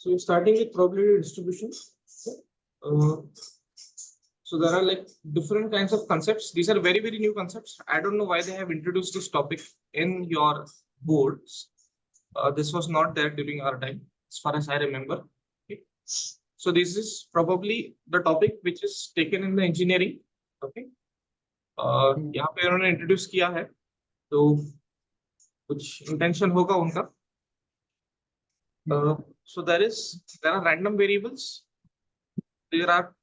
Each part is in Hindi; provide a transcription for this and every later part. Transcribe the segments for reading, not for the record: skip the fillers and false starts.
So starting with probability distribution. So there are like different kinds of concepts. These are very, very new concepts. I don't know why they have introduced this topic in your boards. This was not there during our time, as far as I remember. Okay. So this is probably the topic which is taken in the engineering. Okay. यहाँ पे उन्होंने introduce किया है, तो कुछ intention होगा उनका. So there are random variables. There are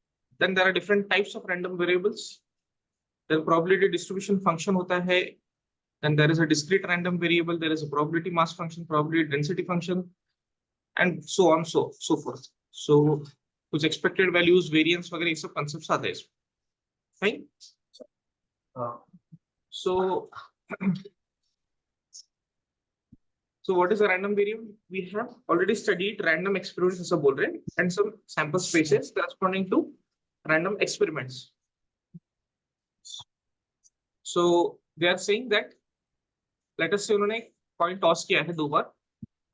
different types of random variables. Then probability distribution function hota hai. Then there is a discrete random variable. There is a probability mass function, probability density function, and so on, so forth. So कुछ expected values, variance वगैरह ये सब concepts आते हैं इसमें. Fine. So what is a random variable? We have already studied random experiments ऐसा बोल रहे हैं, and some sample spaces corresponding to random experiments. So they are saying that, let us say उन्होंने coin toss किया है 2 बार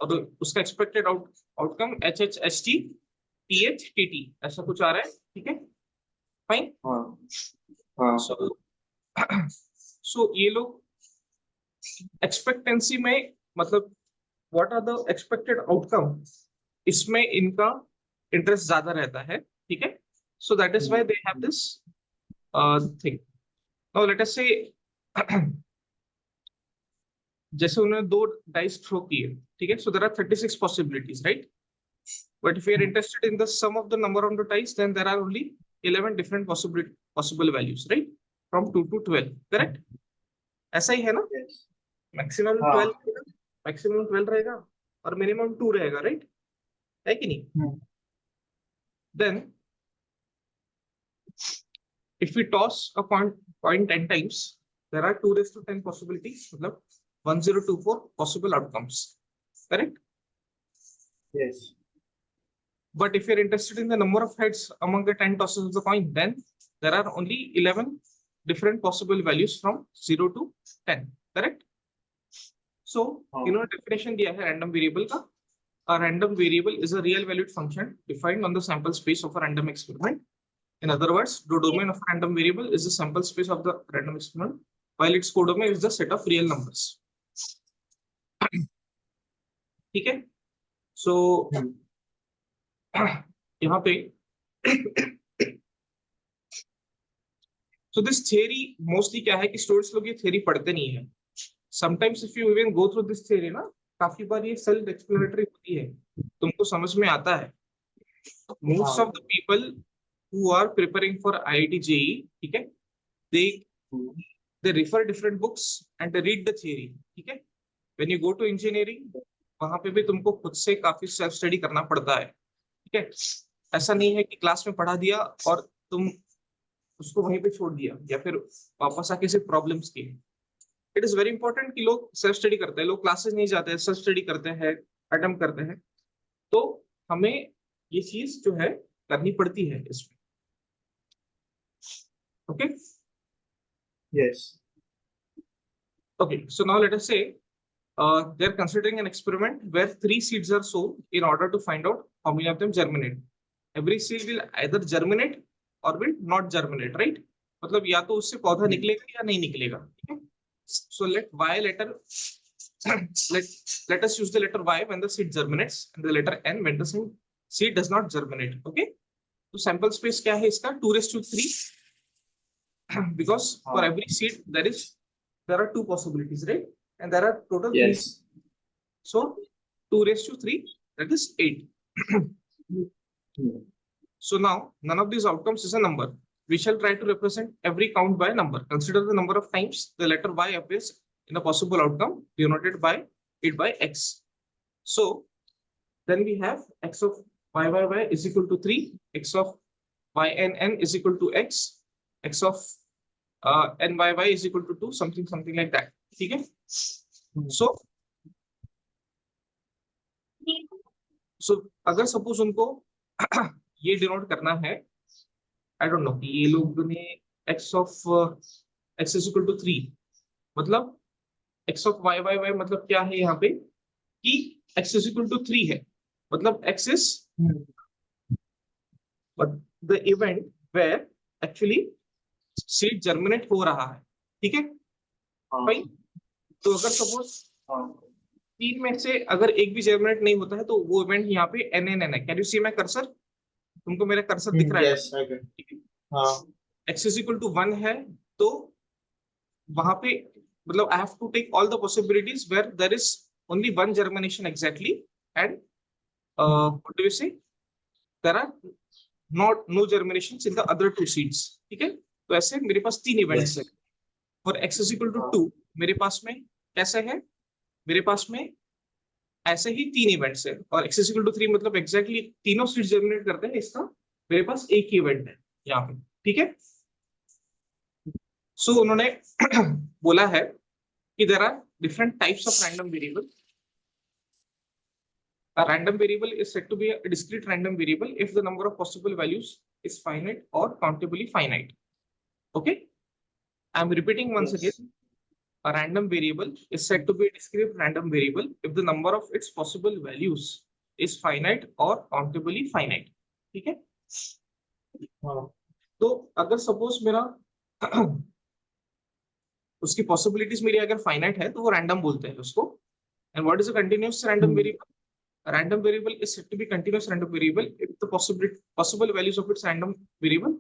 और उसका expected outcome HHST THTT ऐसा कुछ आ रहा है, ठीक है? Fine. So ये लोग expectancy में मतलब what are the expected outcome, इसमें इनका interest ज्यादा रहता है, ठीक है? So that is why they have this thing. Now let us say जैसे उन्होंने 2 dice throw किए, ठीक है? So there are 36 possibilities, right? But if you are interested in the sum of the number of the dice, then there are only 11 different possible values, right? From 2 to 12, correct? ऐसा ही है ना? Maximum 12 maximum 12 रहेगा और minimum 2 रहेगा, right? है कि नहीं? Then if we toss a coin 10 times, there are 2 raised to 10 possibilities, मतलब 1024 possible outcomes, correct? Yes. But if you're interested in the number of heads among the 10 tosses of the coin, then there are only 11 different possible values from 0 to 10, correct? So, definition दिया है random variable का. A random variable is a real valued function defined on the sample space of a random experiment. In other words, the domain of a random variable is the sample space of the random experiment, while its codomain is the set of real numbers. ठीक है? So यहाँ पे so this theory mostly क्या है कि students लोग ये theory पढ़ते नहीं है. Sometimes if you even go through this theory ना, काफी बार ये self explanatory होती है, तुमको समझ में आता है. Most of the people who are preparing for IIT JEE, ठीक है, they refer different books and they read the theory, ठीक है. When you go to engineering, वहां पे भी तुमको खुद से काफी सेल्फ स्टडी करना पड़ता है, ठीक है. ऐसा नहीं है कि क्लास में पढ़ा दिया और तुम उसको वहीं पे छोड़ दिया या फिर वापस आके सिर्फ प्रॉब्लम्स किए. इट इज वेरी इंपॉर्टेंट कि लोग सेल्फ स्टडी करते हैं, लोग क्लासेस नहीं जाते हैं, सेल्फ स्टडी करते हैं, अटेम्प्ट करते हैं. तो हमें ये चीज जो है करनी पड़ती है इसमें. Okay. Yes. Okay, so now let us say they're considering an experiment where 3 seeds are sown in order to find out how many of them germinate. Every seed will either germinate or will not germinate, right? मतलब या तो उससे पौधा निकलेगा या नहीं निकलेगा, ठीक है? So let us use the letter Y when the seed germinates and the letter N when the seed does not germinate. Okay? तो sample space क्या है इसका? 2�3, because for every seed there are 2 possibilities, right? And there are total 3. So 2�3, that is 8. So now none of these outcomes is a number. We shall try to represent every count by a number. Consider the number of times the letter Y appears in a possible outcome denoted by x. So then we have x of y is equal to 3, x of yn is equal to x, x of nyy is equal to 2, something like that. ठीक है? So अगर सपोज उनको ये डिनोट करना है, आई डोंट नो कि ये लोग ने x of x is equal to 3, मतलब x of y मतलब क्या है यहाँ पे कि x is equal to 3 है, मतलब x is Hmm. the event where actually seed germinate हो रहा है, ठीक है हाँ भाई। तो अगर सपोज हाँ तीन में से अगर एक भी जर्मिनेट नहीं होता है तो वो इवेंट यहाँ पे एन एन एन है। Can you see my cursor? तुमको मेरा कर्सर दिख रहा है यस आई गेट ना? हाँ एक्स इज इक्वल टू 1 है तो वहां पे मतलब I have to take all the possibilities where there is only one germination exactly and what do you say there are not no germinations in the other two seeds, ठीक है। तो ऐसे मेरे पास तीन यस इवेंट्स है और एक्स इज इक्वल टू हाँ 2 मेरे पास में कैसे है, मेरे पास में ऐसे ही तीन इवेंट्स है और एक्स इज इक्वल टू 3 मतलब एग्जैक्टली तीनों सीड्स जर्मिनेट करते हैं। इसका मेरे पास एक ही इवेंट है यहाँ पे, ठीक है। सो उन्होंने बोला है कि there are different types of random variable. A random variable is said to be a discrete random variable if the number of possible values is finite or countably finite. Okay, I am repeating once again. Yes A random variable is said to be a discrete random variable if the number of its possible values is finite or countably finite. ठीक है। हाँ तो अगर सपोज मेरा उसकी पॉसिबिलिटीज मेरी अगर फाइनाइट है तो वो रैंडम बोलते हैं उसको। And what is a continuous random variable? A random variable is said to be continuous random variable if the possible values of its random variable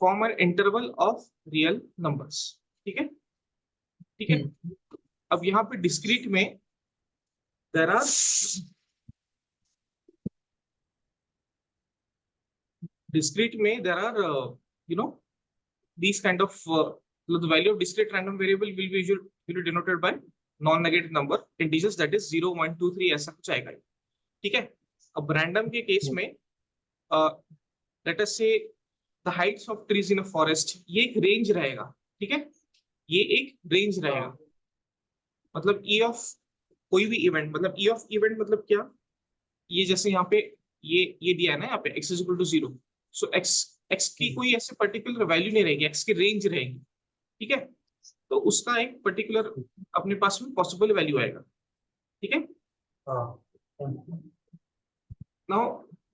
form an interval of real numbers. ठीक है, ठीक है। अब यहाँ पे डिस्क्रीट में there are there are you know these kind of the value of discrete random variable will be usually denoted by non-negative number integers that is 0 1 2 3 ऐसा कुछ आएगा, ठीक है। अब रैंडम के केस में लेट अस से the Heights of trees in a forest, ये एक रेंज रहेगा, ठीक है। ये एक रेंज रहेगा मतलब ई ऑफ कोई भी इवेंट, मतलब ई ऑफ इवेंट मतलब क्या, ये जैसे यहाँ पे ये दिया है ना यहाँ पे x is equal to 0। So x की कोई ऐसे पर्टिकुलर वैल्यू नहीं रहेगी, x की रेंज रहेगी, ठीक है। तो उसका एक पर्टिकुलर अपने पास में पॉसिबल वैल्यू आएगा, ठीक है। Now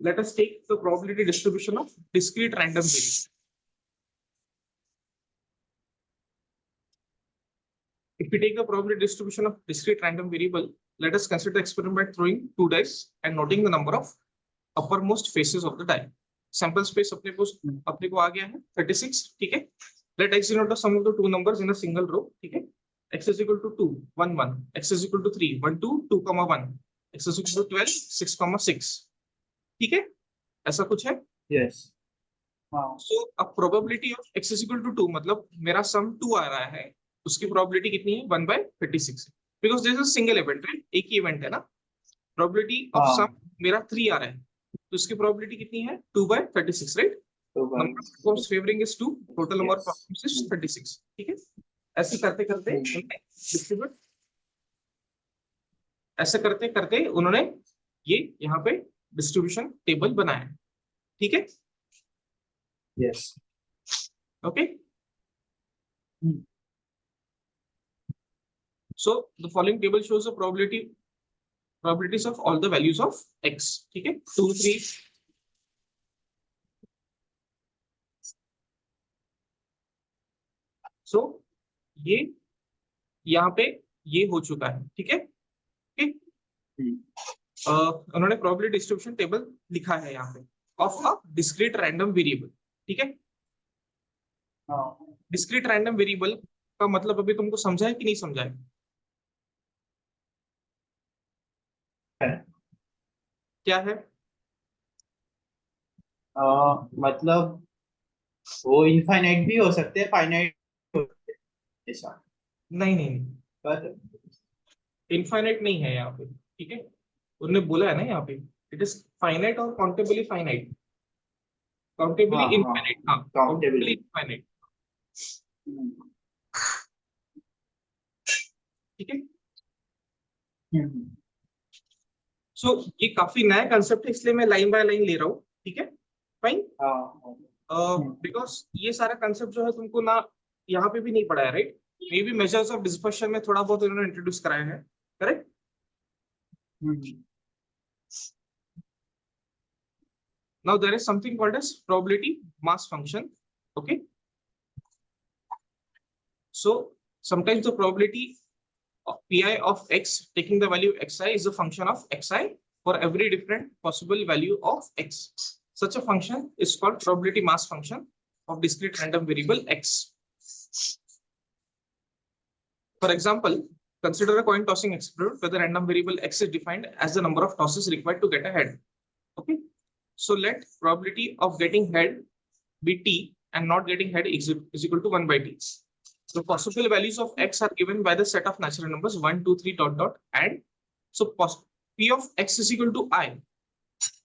let us take the probability distribution of discrete random variable. If we take the probability distribution of discrete random variable, let us consider the experiment by throwing two dice and noting the number of uppermost faces of the die. Sample space अपने को आ गया है 36, ठीक है। Let x denote the sum of the two numbers in a single row, ठीक है। x is equal to 2 1 1, x is equal to 3 1 2 2 1, x is equal to 12 6 6, ठीक है। ऐसा कुछ है। यस सो अब probability of x is equal to 2 मतलब मेरा सम 2 आ रहा है, उसकी प्रोबेबिलिटी कितनी है 1/36 because this is single event, right, एक ही इवेंट है ना। प्रोबेबिलिटी ऑफ सम मेरा 3 आ रहा है तो इसकी प्रोबेबिलिटी कितनी है 2/36, right. Number of outcomes favouring is 2, total number of outcomes is 36, ठीक है। ऐसे करते करते डिस्ट्रीब्यूट ऐसे करते करते उन्होंने ये यहाँ पे डिस्ट्रीब्यूशन टेबल बनाया, ठीक है। Yes okay, so the following table shows the probabilities of all the values of x, ठीक है। 2 3 सो ये यहाँ पे ये हो चुका है, ठीक है, ठीक। उन्होंने प्रोबेबिलिटी डिस्ट्रीब्यूशन टेबल लिखा है यहाँ पे of a discrete random variable, ठीक है। डिस्क्रीट रैंडम वेरिएबल का मतलब अभी तुमको समझा है कि नहीं समझा है? क्या है? मतलब वो इनफाइनाइट भी हो सकते हैं, फाइनाइट ऐसा नहीं नहीं नहीं, पर इनफाइनाइट नहीं है यहाँ पे, ठीक है। उन्होंने बोला है ना यहाँ पे इट इज फाइनाइट और काउंटेबली फाइनाइट, काउंटेबली हाँ हाँ इनफाइनाइट, हाँ काउंटेबली काउंटेबल इनफाइनाइट, ठीक है। सो ये काफी नया कंसेप्ट है इसलिए मैं लाइन बाय लाइन ले रहा हूँ, ठीक है, फाइन। बिकॉज ये सारा कंसेप्ट जो है तुमको ना यहाँ पे भी नहीं पढ़ा है, right. May be measures of dispersion में थोड़ा बहुत इन्होंने इंट्रोड्यूस कराया है, correct. Now there is something called as probability mass function. Okay. So sometimes the probability of pi of x taking the value xi is a function of xi for every different possible value of x. Such a function is called probability mass function of discrete random variable x. For example, consider a coin tossing experiment where the random variable x is defined as the number of tosses required to get a head. Okay. So let probability of getting head be t and not getting head is equal to 1 by t. The possible values of x are given by the set of natural numbers 1, 2, 3 dot dot and so p of x is equal to I.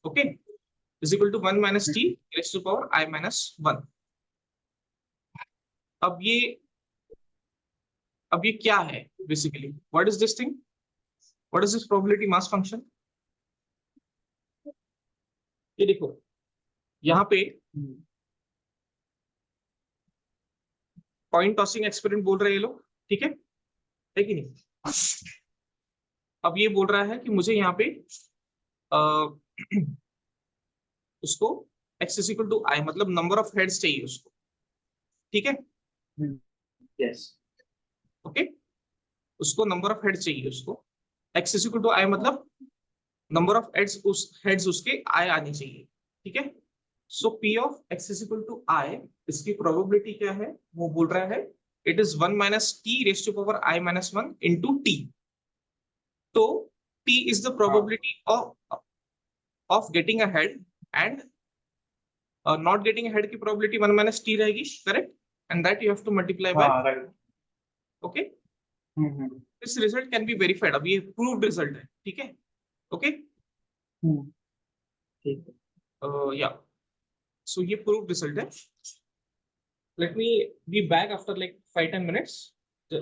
Okay, is equal to 1 minus t raised to power I minus 1. अब ये क्या है basically? What is this thing? What is this probability mass function? ये देखो यहाँ पे कॉइन टॉसिंग एक्सपेरिमेंट बोल रहे हैं ये लोग, ठीक है कि नहीं? अब ये बोल रहा है कि मुझे यहाँ पे उसको x is equal to I मतलब नंबर ऑफ हेड्स चाहिए उसको, ठीक है? यस ओके, उसको नंबर ऑफ हेड्स चाहिए उसको, x is equal to I मतलब नंबर ऑफ हेड्स उसके I आनी चाहिए, ठीक है? सो p of x is equal to I, इसकी प्रोबेबिलिटी क्या है वो बोल रहा है it is 1 minus t raised to power I minus 1 into t. तो t is the probability of getting a head and not getting a head की probability 1 minus t रहेगी, correct? And that you have to multiply by, right. Okay. This result can be verified. अब ये proved result है, ठीक है? Okay. Yeah. So ये proved result है. Let me be back after like 5-10 minutes.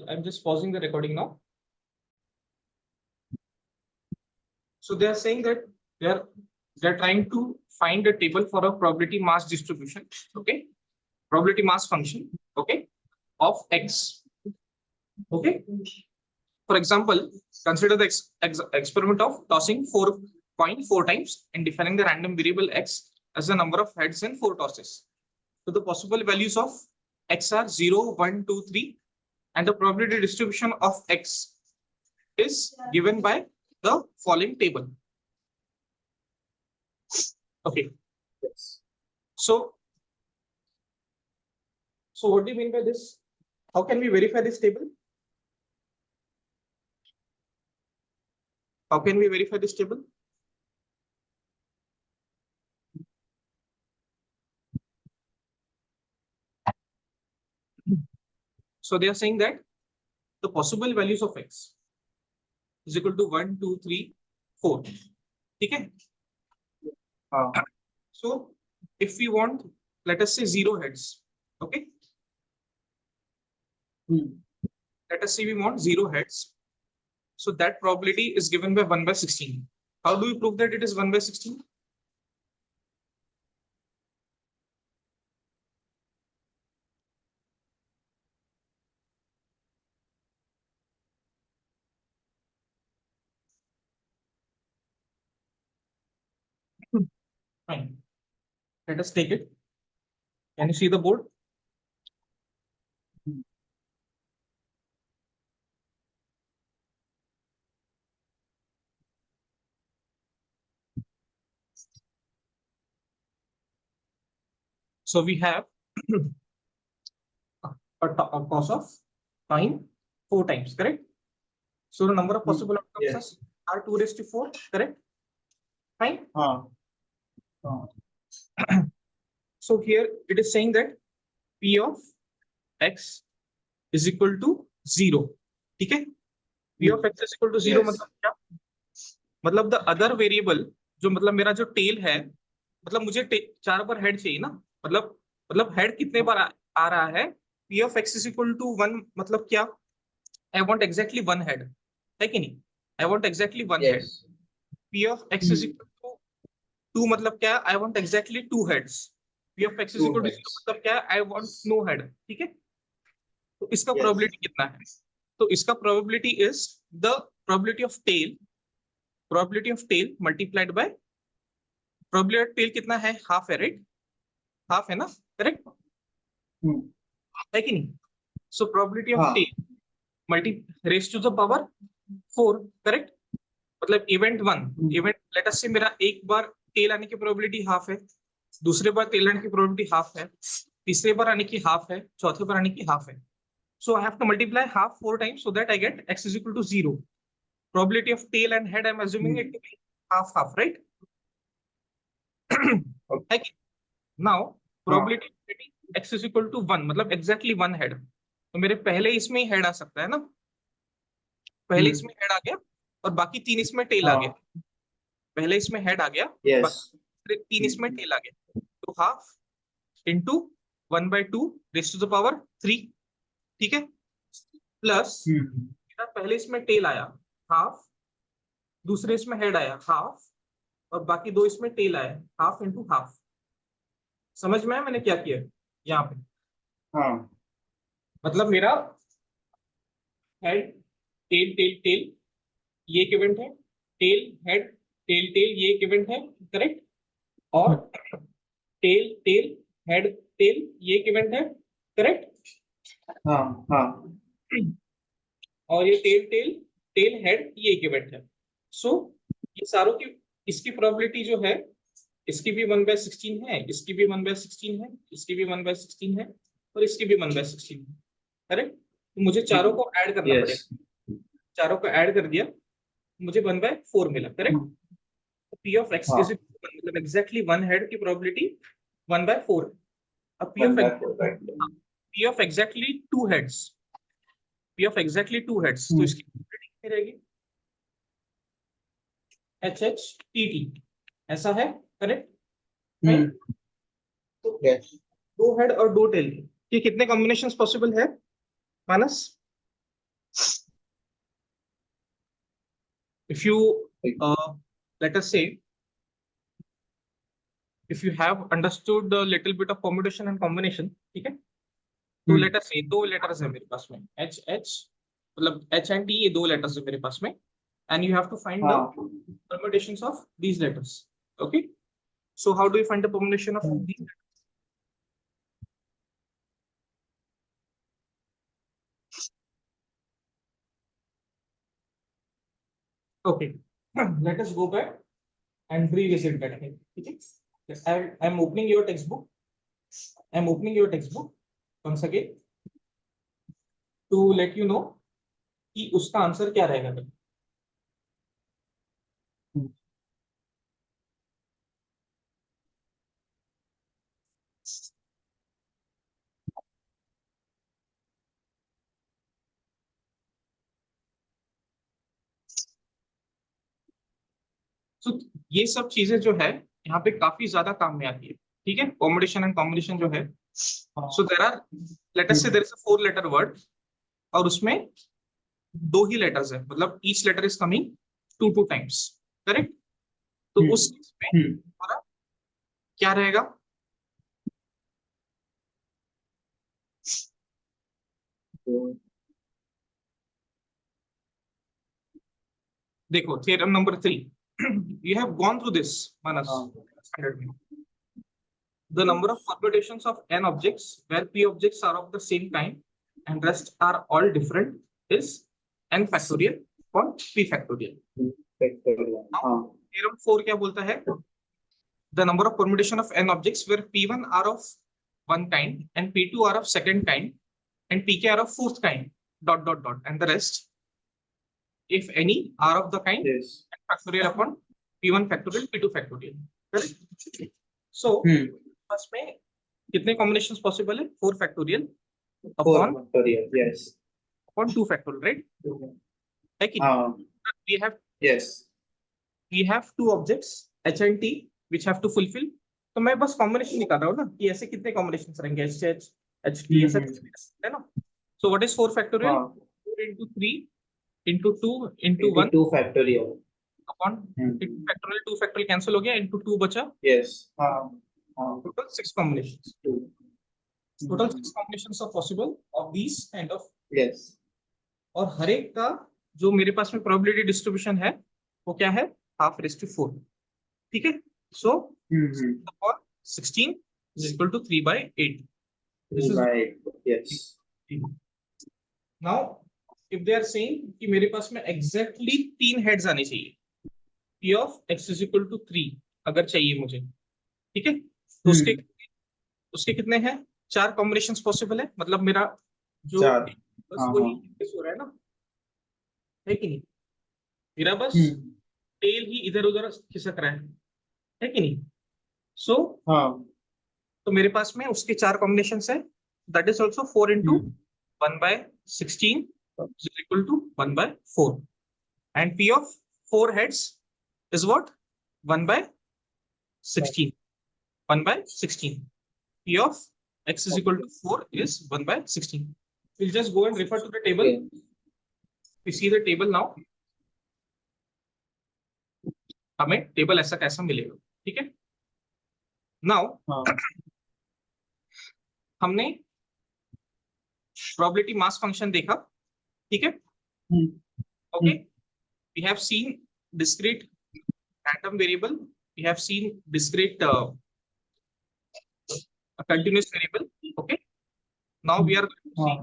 I'm just pausing the recording now. So they are saying that they're trying to find a table for a probability mass distribution. Okay, probability mass function. Okay, of x. Okay. For example, consider the experiment of tossing 4 coins 4 times and defining the random variable x as the number of heads in 4 tosses. So the possible values of x are 0, 1, 2, 3, and the probability distribution of x is given by the following table. Okay. Yes. So what do you mean by this? How can we verify this table? How can we verify this table? So they are saying that the possible values of x is equal to 1, 2, 3, 4. Okay. So if we want, let us say 0 heads. Okay. Let us say we want 0 heads. So that probability is given by 1 by 16. How do we prove that it is 1 by 16? Fine. Let us take it. Can you see the board? So we have a toss of coin 4 times, correct? So the number of possible outcomes are 2 raised to 4, correct? Fine. So here it is saying that p of x is equal to 0. ठीक है? p of x is equal to 0 मतलब क्या? मतलब the other variable जो मतलब मेरा जो tail है, मतलब मुझे 4 बार head चाहिए ना, मतलब head कितने बार आ रहा है? p of x is equal to 1 मतलब क्या? I want exactly 1 head, है कि नहीं? I want exactly 1 head. p of x is equal to 2 मतलब क्या? I want exactly 2 heads. p of x is equal to 0 मतलब क्या? I want no head. ठीक है? तो इसका probability कितना है? तो इसका probability is the probability of tail multiplied by probability of tail कितना है? हाफ है, राइट? हाफ है ना, करेक्ट है कि नहीं? सो प्रोबेबिलिटी ऑफ हाँ tail multi raise to the power 4, correct? मतलब इवेंट 1, इवेंट लेट अस से मेरा एक बार टेल आने की प्रोबेबिलिटी हाफ है, दूसरे बार टेल आने की प्रोबेबिलिटी हाफ है, तीसरे बार आने की हाफ है, चौथे बार आने की हाफ है. So I have to multiply half 4 times so that I get x is equal to 0. Probability of tail and head, I'm assuming it to be half half, right? Okay. Now probability of getting x is equal to 1, मतलब exactly 1 head. तो मेरे पहले इसमें ही हेड आ सकता है ना, पहले इसमें हेड आ गया और बाकी 3 इसमें टेल आ गया. पहले इसमें हेड आ गया, यस बाकी 3 इसमें टेल आ गया. तो half into 1/2 raise to the power 3, ठीक है? प्लस मेरा पहले इसमें टेल आया हाफ, दूसरे इसमें हेड आया हाफ, और बाकी 2 इसमें टेल आया हाफ इंटू हाफ. समझ में आया मैंने क्या किया यहाँ पे? हाँ मतलब मेरा हेड टेल टेल टेल ये एक इवेंट है, टेल हेड टेल टेल ये एक इवेंट है, करेक्ट? और टेल टेल हेड टेल ये एक इवेंट है, करेक्ट? हाँ हाँ और ये टेल टेल टेल हेड ये एक इवेंट है. सो ये सारों की, इसकी प्रोबेबिलिटी जो है, इसकी भी 1/16 है, इसकी भी 1/16 है, इसकी भी 1/16 है, और इसकी भी 1/16 है, करेक्ट? तो मुझे चारों को ऐड करना पड़ेगा. चारों को ऐड कर दिया, मुझे 1/4 मिला, correct? P of X is मतलब एग्जैक्टली 1 हेड की प्रोबेबिलिटी 1/4. अब P of exactly 2 heads, P of exactly 2 heads, तो इसकी प्रोबेबिलिटी कितनी रहेगी? एच एच टी टी, ऐसा है, करेक्ट? तो 2 हेड और 2 टेल के कितने कॉम्बिनेशंस पॉसिबल है मानस? If you let us say, if you have understood a little bit of permutation and combination, ठीक है? तो let us say 2 लेटर्स है मेरे पास में, H H मतलब H and T, ये 2 लेटर्स है मेरे पास में, and you have to find the permutations of these letters. Okay, so how do you find the permutation of these letters? Okay, let us go back and revisit that thing. Okay, yes, I'm opening your textbook. I'm opening your textbook once again to let you know कि उसका आंसर क्या रहेगा. तो ये सब चीजें जो है यहाँ पे काफी ज्यादा काम में आती है, ठीक है? कॉम्बिनेशन एंड कॉम्बिनेशन जो है, so there are, let us say there is a 4 letter word, और उसमें 2 ही लेटर्स है, मतलब each letter is coming 2 times, correct? तो उस केस में हमारा क्या रहेगा? देखो theorem number 3, you have gone through this, Manas, standard में. The number of permutations of n objects where p objects are of the same kind and rest are all different is n factorial upon p factorial. Now theorem 4 क्या बोलता है? The number of permutation of n objects where p1 are of one kind and p2 are of second kind and pk are of fourth kind dot dot dot and the rest, if any, are of the kind n factorial upon p1 factorial p2 factorial, correct? So first में कितने कॉम्बिनेशंस पॉसिबल है? 4 फैक्टोरियल अपॉन 2 फैक्टोरियल, राइट? है कि we have we have 2 objects h and t which have to fulfill. तो मैं बस कॉम्बिनेशन निकाल रहा हूँ ना कि ऐसे कितने कॉम्बिनेशंस रहेंगे h h h t ऐसा है ना. सो what is 4 factorial? 4 into 3 into 2 into 1 2 factorial upon factorial, 2 factorial cancel हो गया, into 2 बचा, total 6 combinations. Total 6 combinations are possible of these kind of. और हर एक का जो मेरे पास में प्रोबेबिलिटी डिस्ट्रीब्यूशन है वो क्या है? हाफ रेज़ टू 4, ठीक है? So Mm-hmm. for 16 is equal to 3 by 8. This is Right. Yes. now if they are saying कि मेरे पास में exactly 3 heads आने चाहिए, p of x is equal to 3 अगर चाहिए मुझे, ठीक है, तो उसके हम्म, उसके कितने हैं, 4 कॉम्बिनेशंस पॉसिबल है, मतलब मेरा जो 4। बस हाँ वही हाँ। हो रहा है ना, है कि नहीं, मेरा बस हम्म, टेल ही इधर उधर खिसक रहा है कि नहीं। सो हाँ। तो मेरे पास में उसके 4 कॉम्बिनेशन है, that is also 4 into hmm, 1/16 is equal to 1/4 and p of 4 heads is what, 1/16, 1/16, p of x is equal to 4 is 1/16. We'll just go and refer to the table. Okay. We see the table now. हमें टेबल ऐसा कैसा मिलेगा, ठीक है। नाउ हाँ। हमने प्रोबेबिलिटी मास फंक्शन देखा, ठीक है, hmm, okay. We have seen discrete random variable, we have seen discrete a continuous variable, okay. Now we are going to see, हाँ।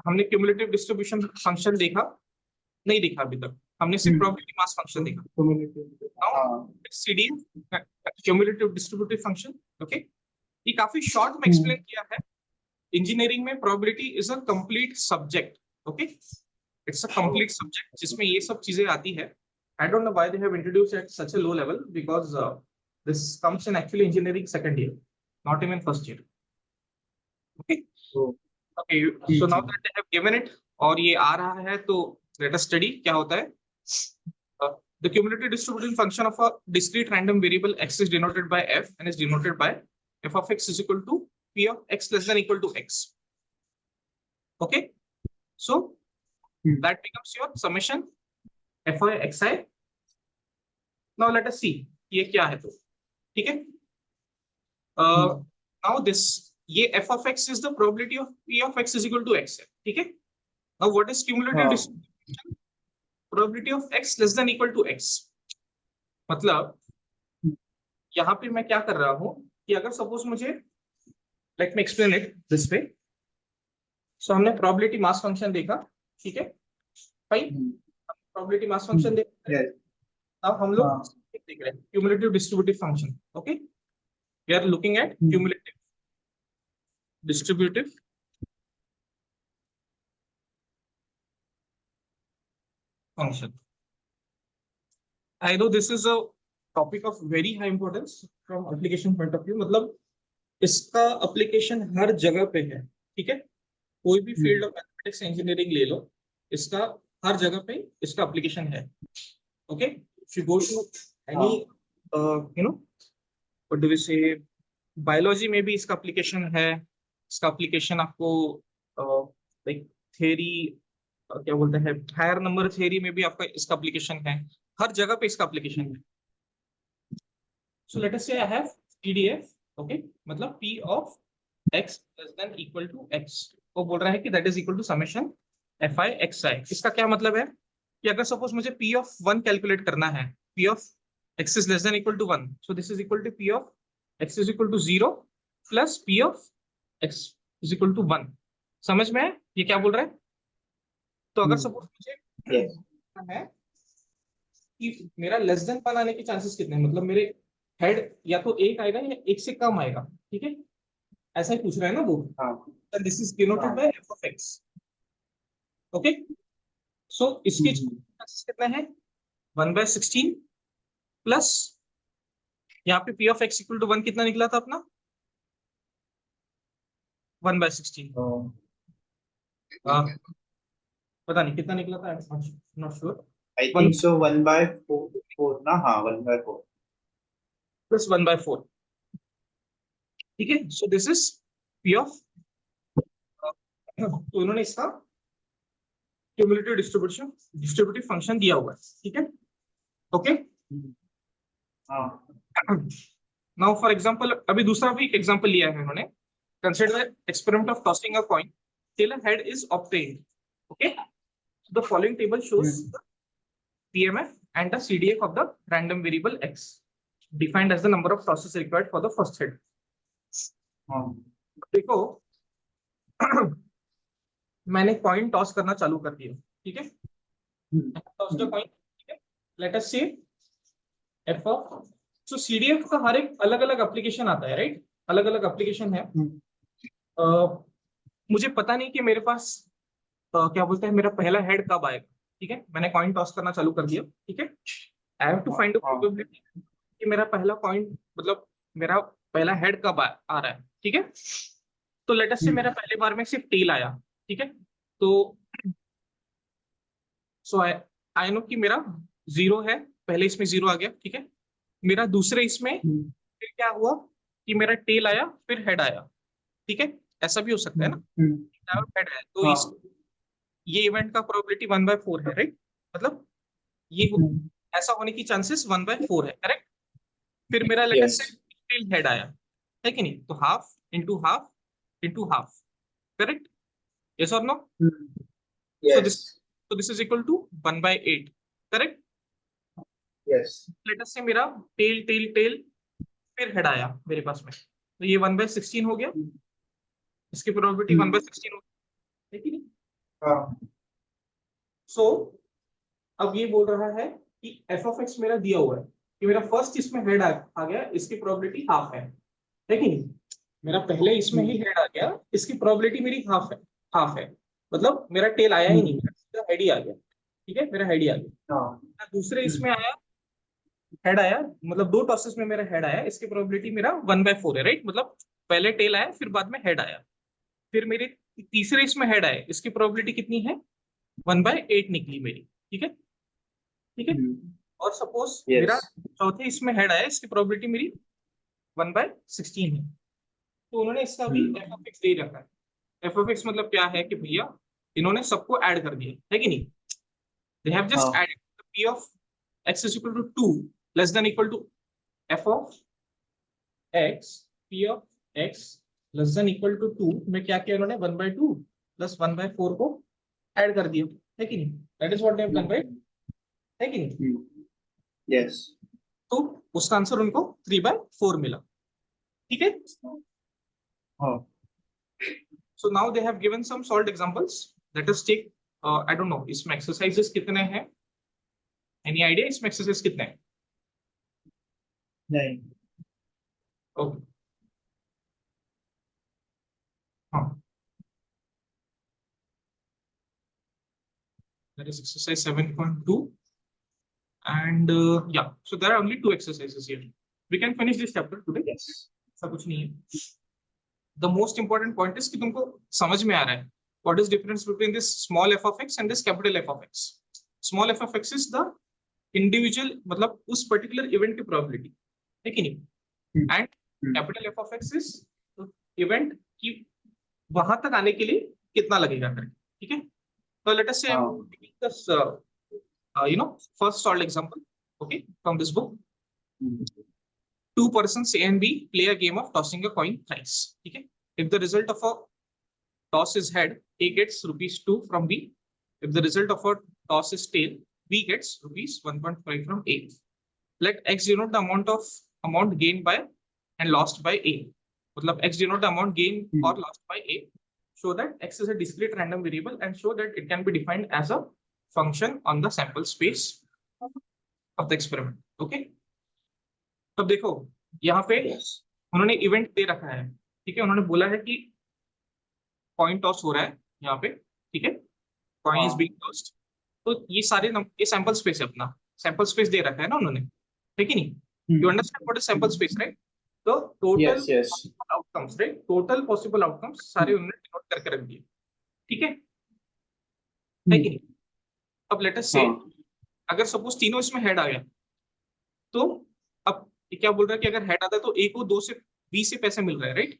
हमने क्यूमुलेटिव डिस्ट्रीब्यूशन फंक्शन देखा, नहीं देखा अभी तक, हमने सिर्फ प्रोबेबिलिटी मास फंक्शन देखा। नाउ हाँ। CDF cumulative distributive function, okay. ये काफी शॉर्ट में एक्सप्लेन किया है। इंजीनियरिंग में probability is a complete subject, okay, it's a complete subject जिसमें ये सब चीजें आती है। I don't know why they have introduced at such a low level, because this comes in actually engineering second year, not even first year, okay. Okay, so now that they have given it और ये आ रहा है, तो let us study क्या होता है। The cumulative distribution function of a discrete random variable x is denoted by f and is denoted by f of x is equal to p of x less than equal to x, okay. So that becomes your summation fi xi. Now let us see ये क्या है, तो ठीक है। Now this ये f of x is the probability of p of x is equal to x है, ठीक है। Now what is cumulative distribution? Probability of x less than equal to x, मतलब यहाँ पे मैं क्या कर रहा हूँ कि अगर सपोज मुझे, let me explain it this way. So हमने प्रोबेबिलिटी मास फंक्शन देखा, ठीक है भाई, प्रोबेबिलिटी मास फंक्शन देखा है। अब हम लोग देख रहे हैं cumulative distributive function, okay. We are looking at cumulative distributive function. I know this is a topic of very high importance from application point of view, मतलब इसका एप्लीकेशन हर जगह पे है, ठीक है। कोई भी फील्ड ऑफ मैथमेटिक्स इंजीनियरिंग ले लो, इसका हर जगह पे इसका एप्लीकेशन है, okay. If you go to any you know what do we say, biology में भी इसका एप्लीकेशन है। इसका एप्लीकेशन आपको लाइक थियरी, क्या बोलते हैं, हायर नंबर थियरी में भी आपका इसका एप्लीकेशन है, हर जगह पे इसका एप्लीकेशन है। सो let us say I have PDF, okay, मतलब p of x less than equal to x, वो बोल रहा है कि that is equal to summation fi xi। इसका क्या मतलब है कि अगर सपोज मुझे p ऑफ 1 कैलकुलेट करना है, p of x is less than equal to 1, so this is equal to p of x is equal to 0 plus p of x is equal to 1। समझ में है ये क्या बोल रहा है। तो अगर सपोज मुझे है कि मेरा लेस देन 1 आने के चांसेस कितने हैं, मतलब मेरे हेड या तो 1 आएगा या 1 से कम आएगा, ठीक है, ऐसा ही पूछ रहा है ना वो। This is denoted by f of x, okay. So इसके चांसेस कितने हैं, 1/16 प्लस यहाँ पे p of x equal to 1 कितना निकला था अपना, 1/16। पता नहीं कितना निकला था, not sure. I think so 1/4 ना, हाँ 1/4 प्लस 1/4, ठीक है। सो दिस इज p ऑफ, तो इन्होंने इसका क्यूमुलेटिव डिस्ट्रीब्यूटिव फंक्शन दिया हुआ है, ठीक है, ओके। नाउ फॉर एग्जांपल अभी दूसरा भी एग्जांपल लिया है इन्होंने। Consider experiment of tossing a coin till a head is obtained, okay. So the following table shows PMF and the CDF of the random variable x defined as the number of tosses required for the first head. देखो मैंने कॉइन टॉस करना चालू कर दिया, ठीक है, टॉस द कॉइन, ठीक है, लेट अस से एफ ऑफ, सो सीडीएफ का हर एक अलग अलग एप्लीकेशन आता है, राइट, अलग अलग एप्लीकेशन है। मुझे पता नहीं कि मेरे पास क्या बोलते हैं मेरा पहला हेड कब आएगा, ठीक है, मैंने कॉइन टॉस करना चालू कर दिया, ठीक है, I have to find the probability कि मेरा पहला कॉइन मतलब मेरा पहला हेड कब आ रहा है, ठीक है। तो लेट अस से मेरा पहले बार में सिर्फ टेल आया, ठीक है, तो सो आई नो कि मेरा 0 है, पहले इसमें 0 आ गया, ठीक है। मेरा दूसरे इसमें फिर क्या हुआ कि मेरा टेल आया फिर हेड आया, ठीक है, ऐसा भी हो सकता है ना, हेड है तो ये इवेंट का प्रोबेबिलिटी 1/4 है, राइट, मतलब ये ऐसा होने की चांसेस 1/4 है, करेक्ट। फिर मेरा लेट अस से टेल हेड आया, है कि नहीं, तो half into half into half, correct, yes or no? Yes. So this is equal to 1/8, correct? Yes. Let us say मेरा टेल टेल टेल फिर हेड आया मेरे पास में, तो ये 1/16 हो गया, इसकी प्रोबेबिलिटी 1/16 हो गई, है कि नहीं? हाँ। सो अब ये बोल रहा है कि एफ ऑफ एक्स मेरा दिया हुआ है कि मेरा फर्स्ट इसमें हेड आ गया, इसकी प्रोबेबिलिटी हाफ है कि नहीं, मेरा पहले इसमें ही हेड आ गया, इसकी प्रोबेबिलिटी मेरी हाफ है, मतलब मेरा टेल आया ही नहीं, मेरा हेड ही आ गया, ठीक है, मेरा हेड ही आ गया। दूसरे इसमें आया हेड आया, मतलब 2 टॉसेस में मेरा हेड आया, इसकी प्रोबेबिलिटी मेरा 1/4 है, राइट, मतलब पहले टेल आया फिर बाद में हेड आया। फिर मेरे तीसरे इसमें हेड आए, इसकी प्रोबेबिलिटी कितनी है, 1/8 निकली मेरी, ठीक है, ठीक है। और सपोज मेरा चौथे इसमें हेड आया, इसकी प्रोबेबिलिटी मेरी 1/16 है, तो उन्होंने इसका भी एफ ऑफ एक्स दे रखा है। एफ ऑफ एक्स मतलब क्या है कि भैया इन्होंने सबको ऐड कर दिया, है कि नहीं, they have just added p of x is equal to 2 less than equal to f of x, p of x less than equal to 2 में क्या किया इन्होंने 1/2 प्लस 1/4 को ऐड कर दिया, है कि नहीं, that is what they have done, right, है कि नहीं, यस, तो उसका आंसर उनको 3/4 मिला, ठीक है। So now they have given some solved examples. Let us take I don't know इसमें exercises कितने हैं, any idea इसमें exercises कितने हैं? नहीं। Okay. हाँ, that is exercise 7.2 and yeah, so there are only 2 exercises here. We can finish this chapter today. Yes. ऐसा कुछ नहीं है। The most important point is कि तुमको समझ में आ रहा है what is difference between this small f of x and this capital F of x. Small f of x is the individual मतलब उस particular event की probability, है कि नहीं, and capital F of x is event की वहां तक आने के लिए कितना लगेगा करके, ठीक है। So let us say I'm taking this first solved example, okay, from this book. 2 persons A and B play a game of tossing a coin thrice, ठीक है। If the result of a toss is head, A gets ₹2 from B. If the result of a toss is tail, B gets ₹1.5 from A. Let x denote the amount gained by and lost by A. मतलब x denote the amount gained or lost by A. Show that x is a discrete random variable and show that it can be defined as a function on the sample space of the experiment. Okay? तब देखो यहाँ पे उन्होंने इवेंट दे रखा है, ठीक है, उन्होंने बोला है कि कॉइन टॉस हो रहा है यहाँ पे, ठीक है, कॉइन इज बीइंग टॉस्ड, तो ये सारे ये सैंपल स्पेस है, अपना सैंपल स्पेस दे रखा है ना उन्होंने, है कि नहीं, you understand what is sample space, right, तो total outcomes, right, total possible outcomes सारे उन्होंने डिनोट करके रख दिए, ठीक है कि नहीं। अब लेट अस से अगर सपोज तीनों इसमें हेड आ गया, तो अब क्या बोल रहा है कि अगर हेड आता है तो ए को 2 से बी से पैसे मिल रहा है, right,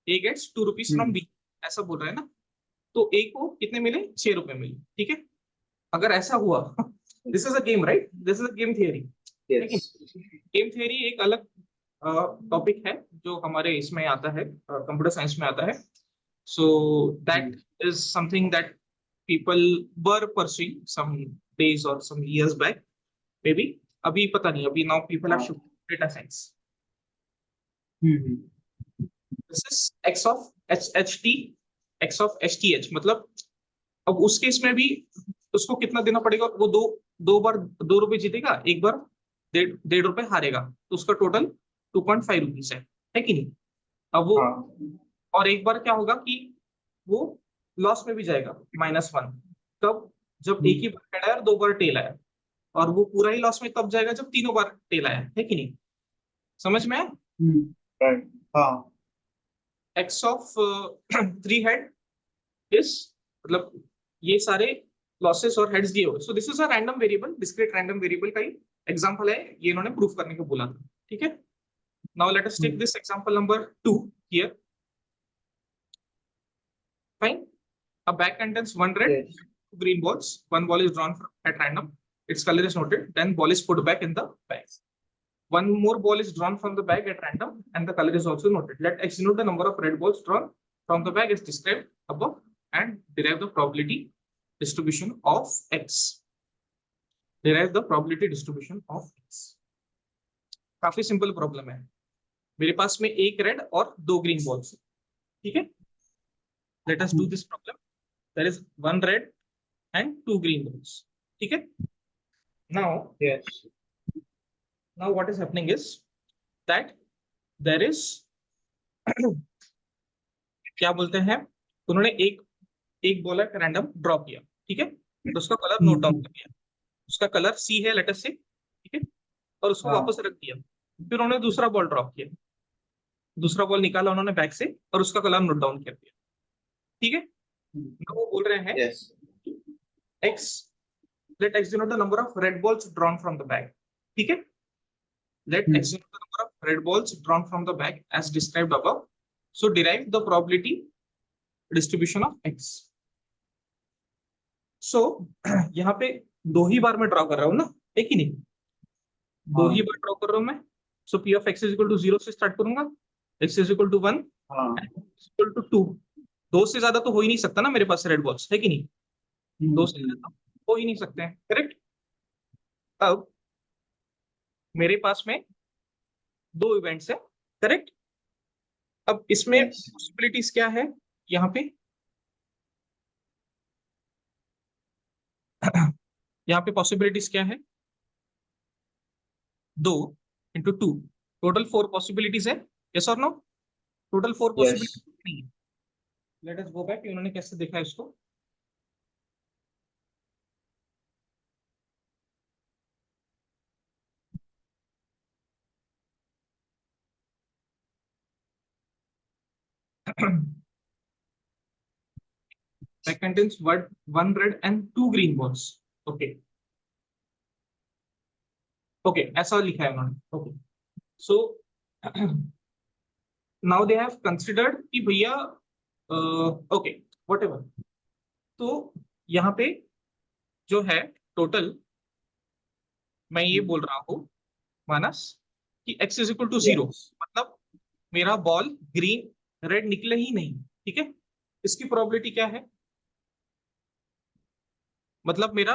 A gets ₹2 from B, ऐसा बोल रहा है ना, तो ए को कितने मिले, ₹6 मिले, ठीक है। अगर ऐसा हुआ this is a game, right, this is a game theory, game theory एक अलग टॉपिक है जो हमारे इसमें आता है, कंप्यूटर साइंस में आता है, सो that is something that people were pursuing some days or some years back, may be अभी पता नहीं, अभी नाउ पीपल आर हाँ। Shifting data science. Hmm. This is x of H H T, x of H T H, मतलब अब उस केस में भी उसको कितना देना पड़ेगा, वो दो दो बार 2 रुपए जीतेगा, एक बार 1.5 रुपए हारेगा, तो उसका टोटल 2.5 रुपीज है कि नहीं। अब वो हाँ। और एक बार क्या होगा कि वो लॉस में भी जाएगा, -1। कब? जब एक हम्म। ही बार हेड आया और 2 बार टेल आया, और वो पूरा ही लॉस में तब जाएगा जब तीनों बार टेल आया, है कि नहीं। समझ में आया? राइट। हाँ। एक्स ऑफ 3 हेड इज, मतलब ये सारे लॉसेस और हेड्स दिए हुए, सो this is a random variable, discrete random variable का ही एग्जांपल है, ये इन्होंने प्रूफ करने को बोला था। ठीक है, now let us take hmm. This example number 2 here. Fine, a bag contains one red, yes. two green balls, one ball is drawn at random, its color is noted, then ball is put back in the bag. One more ball is drawn from the bag at random and the color is also noted. Let x denote the number of red balls drawn from the bag as described above and derive the probability distribution of x. Derive the probability distribution of x. काफी सिंपल प्रॉब्लम है। मेरे पास में एक रेड और 2 ग्रीन बॉल्स, ठीक है। Let us do this problem. There is 1 red and 2 green balls, ठीक है। Now, yes. now what is happening is that there is क्या बोलते हैं, उन्होंने एक एक बॉलर रैंडम ड्रॉ किया, ठीक है, तो उसका कलर नोट डाउन कर दिया, उसका कलर सी है लेटर से, ठीक है, और उसको वापस हाँ। रख दिया। फिर उन्होंने दूसरा बॉल ड्रॉ किया, दूसरा बॉल निकाला उन्होंने बैग से और उसका कलर नोट डाउन कर दिया, ठीक है। तो वो बोल रहे हैं yes. X, let X denote the number of red balls drawn from the bag, ठीक है। Let x denote the number of red balls drawn from the bag as described above. So derive the probability distribution of x. So यहाँ पे दो ही बार मैं ड्रॉ कर रहा हूँ ना, एक ही नहीं, दो ही हाँ। बार ड्रॉ कर रहा हूँ मैं। So P of X is equal to 0 से स्टार्ट करूंगा, एक्स इज इक्वल टू 1 हाँ। Equal to 2। दो से ज्यादा तो हो ही नहीं सकता ना मेरे पास रेड बॉल्स, है कि नहीं। दो से ज्यादा हो ही नहीं सकते हैं, करेक्ट। अब मेरे पास में दो इवेंट्स है, करेक्ट। अब इसमें यस। पॉसिबिलिटीज क्या है यहाँ पे यहाँ पे पॉसिबिलिटीज क्या है, 2 × 2, टोटल 4 पॉसिबिलिटीज है, यस और नो। Total 4 yes. पॉसिबिलिटीज नहीं है। लेट अस गो बैक, उन्होंने कैसे देखा है इसको। That contains one red and 2 green balls. Okay okay, ऐसा लिखा है उन्होंने, okay. So now they have considered कि भैया ओके व्हाटएवर, तो यहाँ पे जो है टोटल, मैं ये बोल रहा हूँ मानस कि x is equal to 0, yes. मतलब मेरा बॉल ग्रीन रेड निकले ही नहीं, ठीक है। इसकी प्रोबेबिलिटी क्या है, मतलब मेरा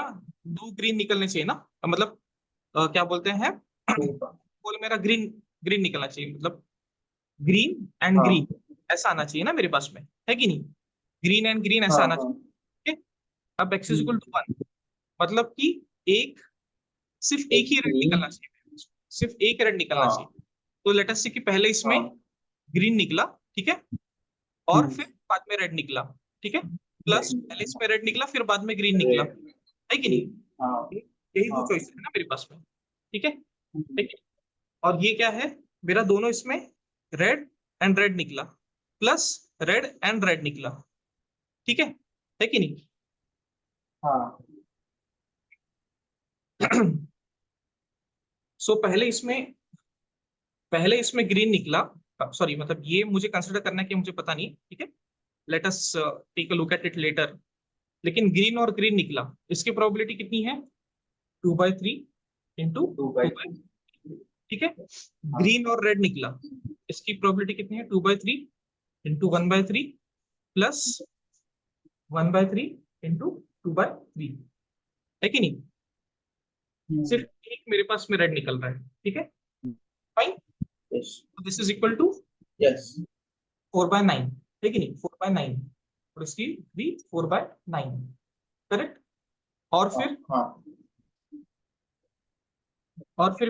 2 ग्रीन निकलने चाहिए ना, मतलब क्या बोलते हैं बॉल मेरा ग्रीन ग्रीन निकलना चाहिए, मतलब ग्रीन एंड हाँ। ग्रीन ऐसा आना चाहिए ना मेरे पास में, है कि नहीं। ग्रीन एंड ग्रीन हाँ। ऐसा आना हाँ। चाहिए, ठीक है। अब x इज इक्वल टू 1, मतलब कि एक, सिर्फ एक ही रेड निकलना चाहिए, सिर्फ एक रेड निकलना चाहिए। हाँ। तो लेट अस से कि पहले इसमें हाँ। ग्रीन निकला, ठीक है, और फिर बाद में रेड निकला, ठीक है, प्लस पहले इसमें रेड निकला फिर बाद में ग्रीन निकला, रेड। है कि नहीं। हाँ। यही दो हाँ। चॉइस है ना मेरे पास में, ठीक है, ठीक है। और ये क्या है, मेरा दोनों इसमें रेड एंड रेड निकला, प्लस रेड एंड रेड निकला, ठीक है कि नहीं। हाँ। सो पहले इसमें ग्रीन निकला, सॉरी, मतलब ये मुझे कंसिडर करना है कि मुझे पता नहीं, ठीक है। Let us take a look at it later. लेकिन ग्रीन और ग्रीन निकला, इसकी प्रोबेबिलिटी कितनी है, 2/3 into two two by by, three ठीक है। हाँ। ग्रीन और रेड निकला, इसकी प्रोबेबिलिटी कितनी है, 2/3 इंटू 1/3 प्लस 1/3 इंटू 2/3, है कि नहीं। सिर्फ एक मेरे पास में रेड निकल रहा है, ठीक है, fine. yes, this is equal to yes, 4/9, ठीक है नहीं, 4/9, और इसकी भी 4/9, करेक्ट। और हाँ, फिर हाँ,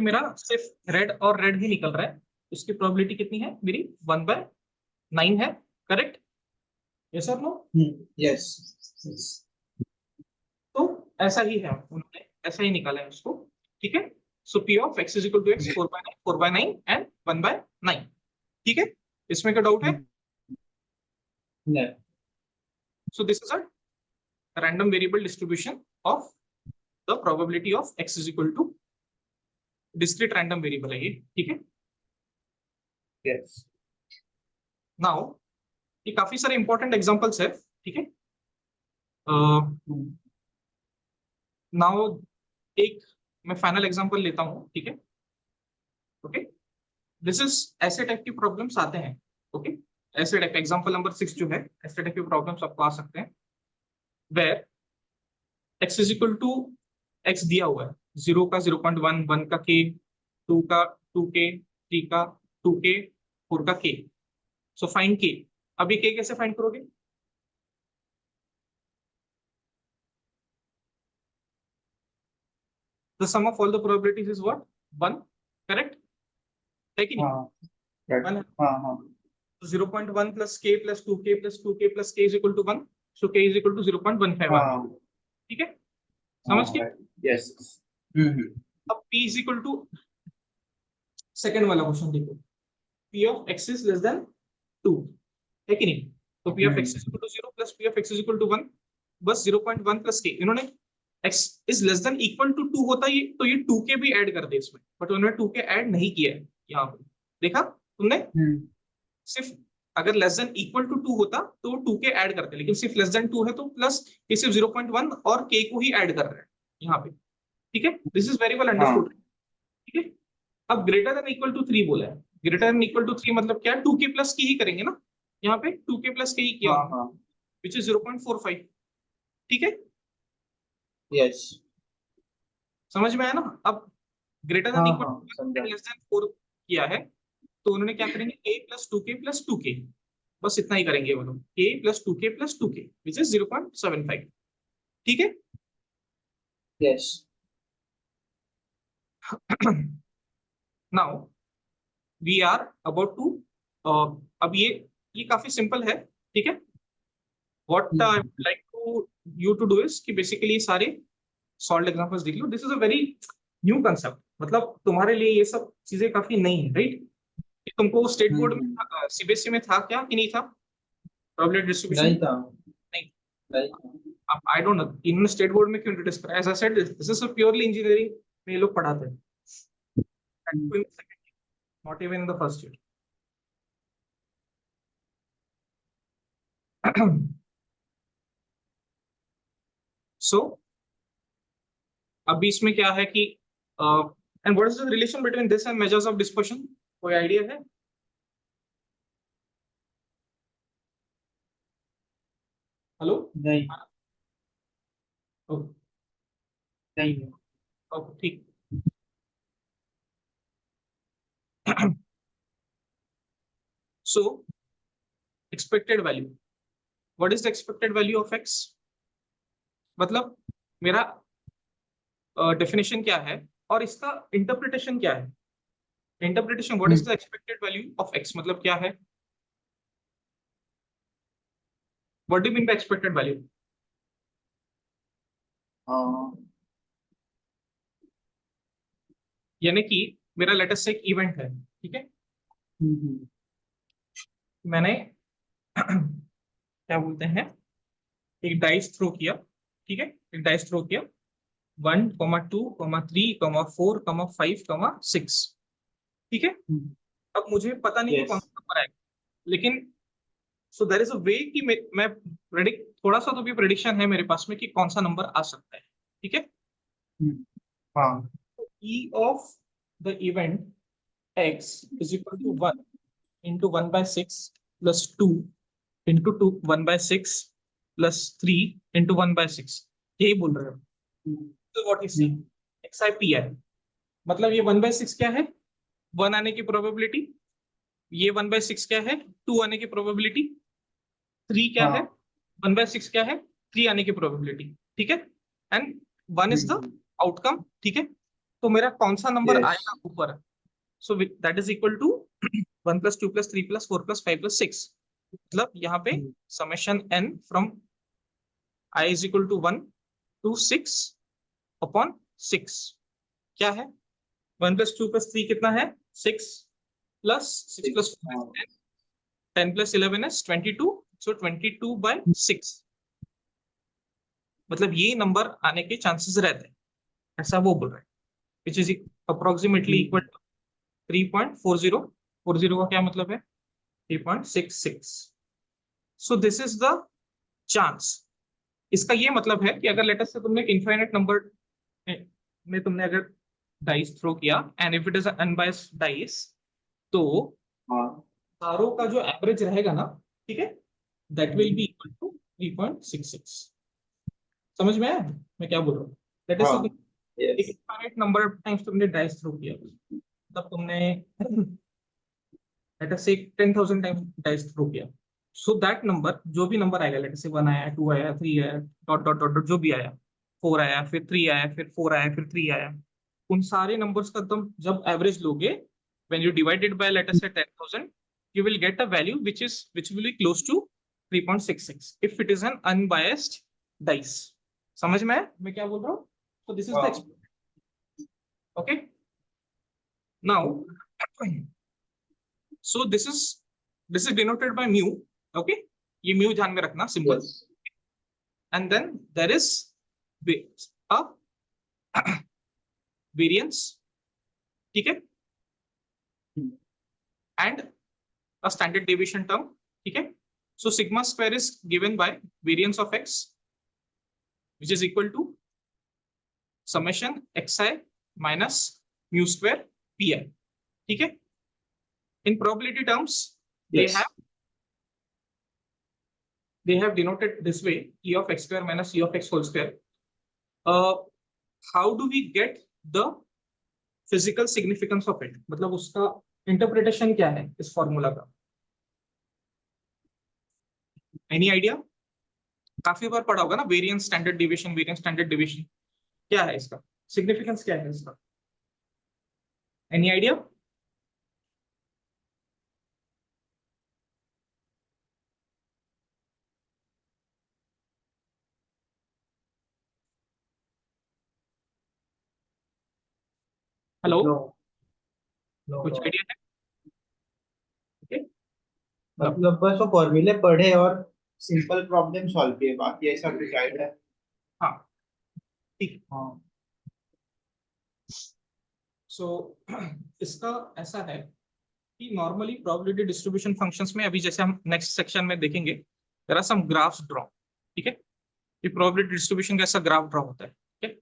मेरा सिर्फ रेड और रेड ही निकल रहा है, इसकी प्रोबेबिलिटी कितनी है मेरी, 1/9 है, करेक्ट, यस और नो। yes, yes, तो ऐसा ही है, उन्होंने ऐसा ही निकाला है उसको, ठीक है। So P of X is equal to X 4/9, 4/9 and 1/9, ठीक है, इसमें क्या डाउट है। no, so this is a random variable distribution of the probability of x is equal to discrete random variable है ये, ठीक है। yes, नाउ ये काफी सारे इंपॉर्टेंट एग्जांपल्स है, ठीक है। नाउ एक मैं फाइनल एग्जांपल लेता हूँ, ठीक है, ओके। दिस इज ऐसे टाइप की प्रॉब्लम्स आते हैं, ओके। ऐसे टाइप एग्जांपल नंबर 6 जो है, ऐसे टाइप की प्रॉब्लम्स आपको आ सकते हैं, where x is equal to x दिया हुआ है, 0 का 0.1, 1 का k, 2 का 2k, 3 का 2k, 4 का k। So find k। अब ये k कैसे फाइंड करोगे। The sum of all the probabilities is what, 1, correct है कि नहीं, हाँ, right, 1। हाँ, हाँ, 0.1 plus k plus 2k plus 2k plus k is equal to 1, so k is equal to 0.15 आ गया, हाँ, ठीक है, हाँ, समझ के। right, yes, अब p is equal to second वाला क्वेश्चन देखो, p of x is less than 2 है कि नहीं, तो p of x is equal to 0 plus p of x is equal to 1, बस 0.1 plus k, इन्होंने x is less than equal to 2 होता है तो ये 2k भी ऐड कर दे इसमें, बट उन्होंने 2k ऐड नहीं किया है यहाँ पे, देखा तुमने, सिर्फ अगर लेस देन इक्वल टू 2 होता तो 2k ऐड करते, लेकिन सिर्फ लेस देन 2 है तो प्लस ये सिर्फ 0.1 और k को ही ऐड कर रहा है यहाँ पे, ठीक है, दिस इज वेरी वेल हाँ, अंडरस्टूड, ठीक है। अब ग्रेटर देन इक्वल टू 3 बोला है, ग्रेटर देन इक्वल टू 3 मतलब क्या, 2k प्लस की ही करेंगे ना, यहाँ पे 2k प्लस के ही किया हाँ, हमने, हाँ, विच इज 0.45, ठीक है, yes, समझ में आया ना। अब ग्रेटर देन हाँ, इक्वल हाँ, टू समझा, लेस देन 4 किया है, तो उन्होंने क्या करेंगे, a plus 2k plus 2k, बस इतना ही करेंगे वो लोग, a plus 2k plus 2k which is 0.75, ठीक है। yes, now we are about to, अब ये काफी सिंपल है, ठीक है। What I would like to you to do is कि बेसिकली सारे सॉल्व एग्जांपल्स देख लो, this is a very new concept, मतलब तुम्हारे लिए ये सब चीजें काफी नई है, राइट। तुमको स्टेट बोर्ड में सीबीएसई में था क्या कि नहीं था, प्रोबेबिलिटी डिस्ट्रीब्यूशन, नहीं था, नहीं। नहीं था, अब आई डोंट नो इन्होंने स्टेट बोर्ड में क्यों इंट्रोड्यूस करा, as I said this is purely engineering में ये लोग पढ़ाते हैं, not even in the first year. So अभी इसमें क्या है कि and what is the relation between this and measures of dispersion, कोई आइडिया है। हेलो, नहीं, ओके, नहीं, ठीक। So expected value, what is the expected value of X, मतलब मेरा डेफिनेशन क्या है और इसका इंटरप्रिटेशन क्या है, interpretation what is the expected value of X मतलब क्या है, what do you mean by expected value. हाँ, यानी कि मेरा लेटेस्ट से एक इवेंट है, ठीक है, मैंने क्या बोलते हैं, एक डाइस थ्रो किया, ठीक है, एक डाइस थ्रो किया 1,2,3,4,5,6, ठीक है। अब मुझे पता नहीं कि कौन yes, सा नंबर आएगा, लेकिन सो देयर इज अ वे कि मैं प्रेडिक्ट, थोड़ा सा तो भी प्रेडिक्शन है मेरे पास में कि कौन सा नंबर आ सकता है, ठीक है। हाँ, E of the event x is equal to 1 into 1 by 6 plus 2 into 2 1 by 6 plus 3 into 1 by 6, यही बोल रहे हो, तो what is C xi pi, मतलब ये 1/6 क्या है, 1 आने की प्रोबेबिलिटी, ये 1/6 क्या है, 2 आने की प्रोबेबिलिटी, 3 क्या है, हाँ 1/6 क्या है, 3 आने की प्रोबेबिलिटी, ठीक है, एंड 1 इज द आउटकम, ठीक है। तो मेरा कौन सा नंबर यस आएगा ऊपर, so that is equal to 1 + 2 + 3 + 4 + 5 + 6, मतलब यहाँ पे summation n from i is equal to 1 to 6 upon 6 क्या है, 1 + 2 + 3 कितना है, 6 प्लस 6 + 4 is 10, 10 + 11 is 22, so 22/6, मतलब ये नंबर आने के चांसेस रहते हैं, ऐसा वो बोल रहे हैं, which is approximately equal to 3.40, 40 का क्या मतलब है, 3.66, so this is the chance. इसका ये मतलब है कि अगर लेटर से तुमने इनफाइनाइट नंबर में तुमने अगर डाइस थ्रो किया and if it is unbiased dice, तो हाँ तारों का जो एवरेज रहेगा ना, ठीक है, that will be equal to 3.66। समझ में आया मैं क्या बोल रहा हूँ, दैट इज हाँ एक yes infinite number of times तुमने डाइस थ्रो किया, तब तुमने लेट अस से 10,000 टाइम्स डाइस थ्रो किया, सो दैट नंबर जो भी नंबर आएगा, लेट अस से 1 आया, 2 आया, 3 आया, डॉट डॉट डॉट जो भी आया, 4 आया, फिर 3 आया, फिर 4 आया, फिर 3 आया, उन सारे नंबर्स का तुम जब एवरेज लोगे, when you divide it by let us say 10,000, you will get a value which will be close to 3.66 if it is an unbiased dice। समझ में है मैं क्या बोल रहा हूँ, so this is the हाँ okay now so this is denoted by mu, okay, ये mu ध्यान में रखना symbol, yes and then there is a variance, ठीक है, and a standard deviation term, ठीक है, so sigma square is given by variance of x which is equal to summation xi minus mu square pi, ठीक है, in probability terms they yes have they have denoted this way, e of x square minus e of x whole square, uh, how do we get the physical significance of it, मतलब उसका इंटरप्रिटेशन क्या है इस फॉर्मूला का, एनी आइडिया, काफी बार पढ़ा होगा ना, variance standard deviation, variance standard deviation, क्या है इसका सिग्निफिकेंस, क्या है इसका, any idea. Hello, no no कुछ नो आइडिया है, okay? मतलब बस वो फॉर्मूले पढ़े और सिंपल प्रॉब्लम सॉल्व किए, बाकी ऐसा कुछ आइडिया। हाँ ठीक, हाँ सो इसका ऐसा है कि नॉर्मली प्रोबेबिलिटी डिस्ट्रीब्यूशन फंक्शंस में, अभी जैसे हम नेक्स्ट सेक्शन में देखेंगे, there are some graphs draw, ठीक है, कि प्रोबेबिलिटी डिस्ट्रीब्यूशन का ऐसा ग्राफ ड्रॉ होता है, ठीक है,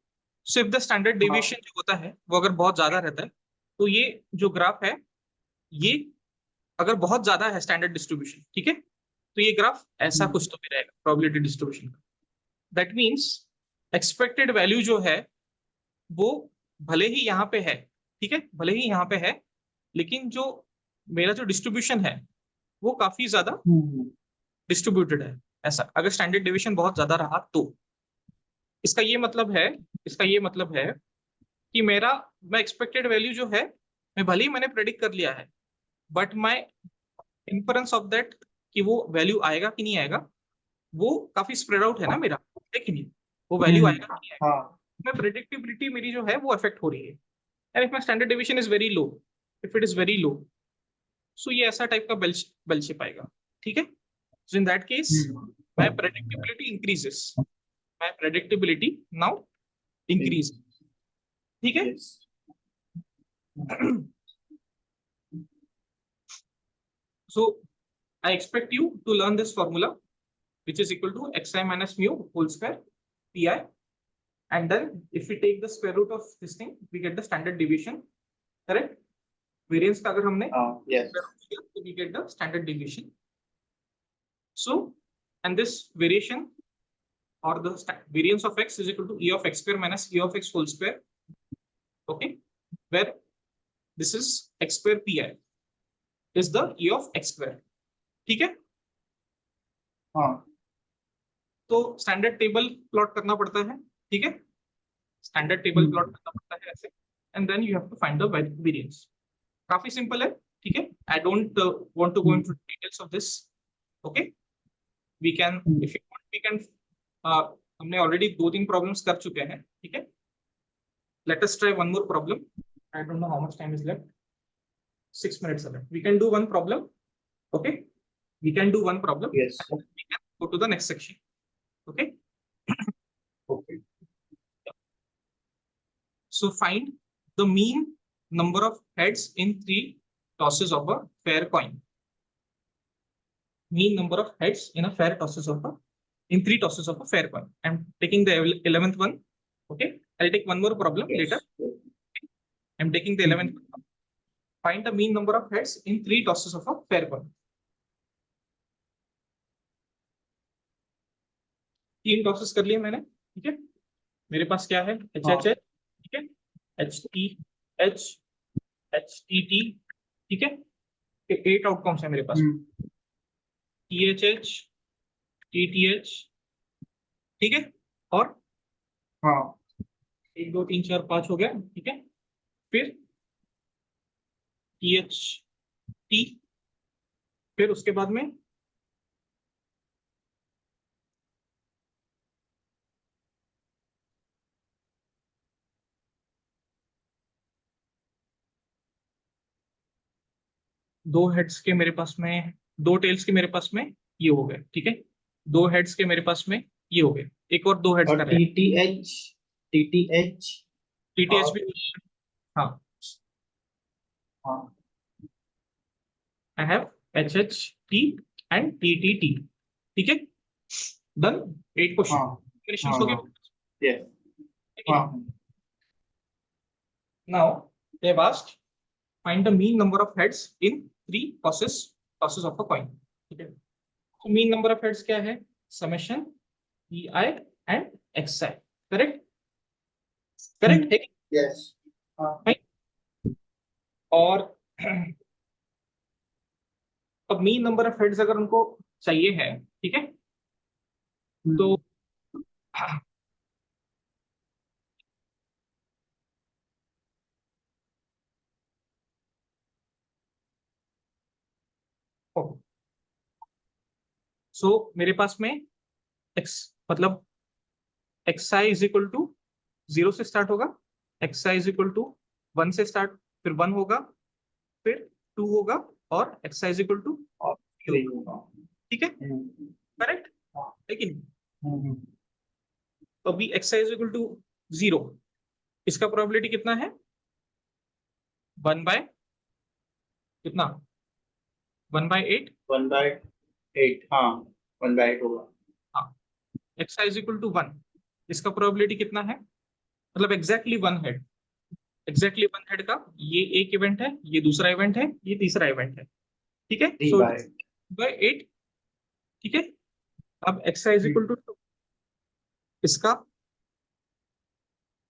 सो इफ द स्टैंडर्ड हाँ डेविएशन जो होता है वो अगर बहुत ज्यादा रहता है, तो ये जो ग्राफ है, ये अगर बहुत ज्यादा है स्टैंडर्ड डिस्ट्रीब्यूशन, ठीक है, तो ये ग्राफ ऐसा कुछ तो भी रहेगा प्रोबेबिलिटी डिस्ट्रीब्यूशन का, दैट मीन्स एक्सपेक्टेड वैल्यू जो है वो भले ही यहाँ पे है, ठीक है, भले ही यहाँ पे है, लेकिन जो मेरा जो डिस्ट्रीब्यूशन है वो काफी ज्यादा डिस्ट्रीब्यूटेड है, ऐसा अगर स्टैंडर्ड डेविएशन बहुत ज्यादा रहा तो इसका ये मतलब है, इसका ये मतलब है कि मेरा मैं एक्सपेक्टेड वैल्यू जो है, मैं भले ही मैंने प्रेडिक्ट कर लिया है, but my inference of that कि वो वैल्यू आएगा कि नहीं आएगा, वो काफी स्प्रेड आउट है ना मेरा, है कि नहीं, वो वैल्यू आएगा कि नहीं आएगा, हाँ मैं प्रेडिक्टिबिलिटी मेरी जो है वो अफेक्ट हो रही है, and if my standard deviation is very low, if it is very low, so ये ऐसा टाइप का बेल शेप आएगा, ठीक है, so in that case my predictability increases, my predictability now increase, ठीक है। Yes So I expect you to learn this formula, which is equal to xi minus mu whole square pi, and then if we take the square root of this thing, we get the standard deviation, correct, variance का अगर हमने हाँ यस square root किया, तो we get the standard deviation, so and this variation or the variance of x is equal to e of x square minus e of x whole square, okay, where this is X square P I is the E of X square. ठीक है, हाँ तो स्टैंडर्ड टेबल प्लॉट करना पड़ता है। ठीक है, स्टैंडर्ड टेबल प्लॉट करना पड़ता है ऐसे, and then you have to find the variance. काफी सिंपल है। ठीक है, I don't want to go into details of this. Okay, we can, if you want we can, हमने ऑलरेडी 2-3 प्रॉब्लम्स कर चुके हैं। ठीक है, let us try one more problem. I don't know how much time is left, 6 minutes left. We can do one problem. Okay, we can do one problem, yes and we can go to the next section. Okay, okay so find the mean number of heads in 3 tosses of a fair coin. Mean number of heads in a fair tosses of a, in 3 tosses of a fair coin. I'm taking the 11th one. Okay, I'll take one more problem yes later. I'm taking the 11th one. Find the mean number of heads in 3 tosses of a fair coin. 3 tosses कर लिए मैंने। ठीक है, मेरे पास क्या है, एच हाँ एच एच, ठीक है, H T H, H T T. ठीक है, 8 आउटकम्स है मेरे पास, T H H, T T H. ठीक है, और हाँ 1 2 3 4 5 हो गया। ठीक है, फिर टी एच टी, फिर उसके बाद में दो हेड्स के मेरे पास में, 2 टेल्स के मेरे पास में ये हो गए। ठीक है, 2 हेड्स के मेरे पास में ये हो गए, एक और 2 हेड्स और का रहा, टीटीएच टी टी एच और भी। हाँ, हाँ I have HHT and TTT. ठीक है, डन। 8 क्वेश्चन, हाँ क्वेश्चंस हाँ हो गए। हाँ yes हाँ Now they have asked find the mean number of heads in 3 tosses of a coin. ठीक है, तो mean number of heads क्या है, summation EI and XI। Correct, correct है कि yes हाँ नहीं? और अब mean number of heads अगर उनको चाहिए है, ठीक है, तो सो मेरे पास में x मतलब xi इज इक्वल टू 0 से स्टार्ट होगा, xi इज इक्वल टू 1 से स्टार्ट, फिर 1 होगा, फिर 2 होगा, और xi इज इक्वल टू, और 3 होगा ठीक है, करेक्ट है कि नहीं? हम्म तो अभी xi इज इक्वल टू 0, इसका प्रोबेबिलिटी कितना है, 1 बाय कितना, 1/8। 1/8 हाँ 1/8 होगा हाँ, xi इज इक्वल टू 1, इसका प्रोबेबिलिटी कितना है, मतलब एग्जैक्टली 1 हेड, एग्जैक्टली 1 हेड का ये एक इवेंट है, ये दूसरा इवेंट है, ये तीसरा इवेंट है। ठीक है, 3 सो बाय 1/8। ठीक है, अब xi इज इक्वल टू 2, इसका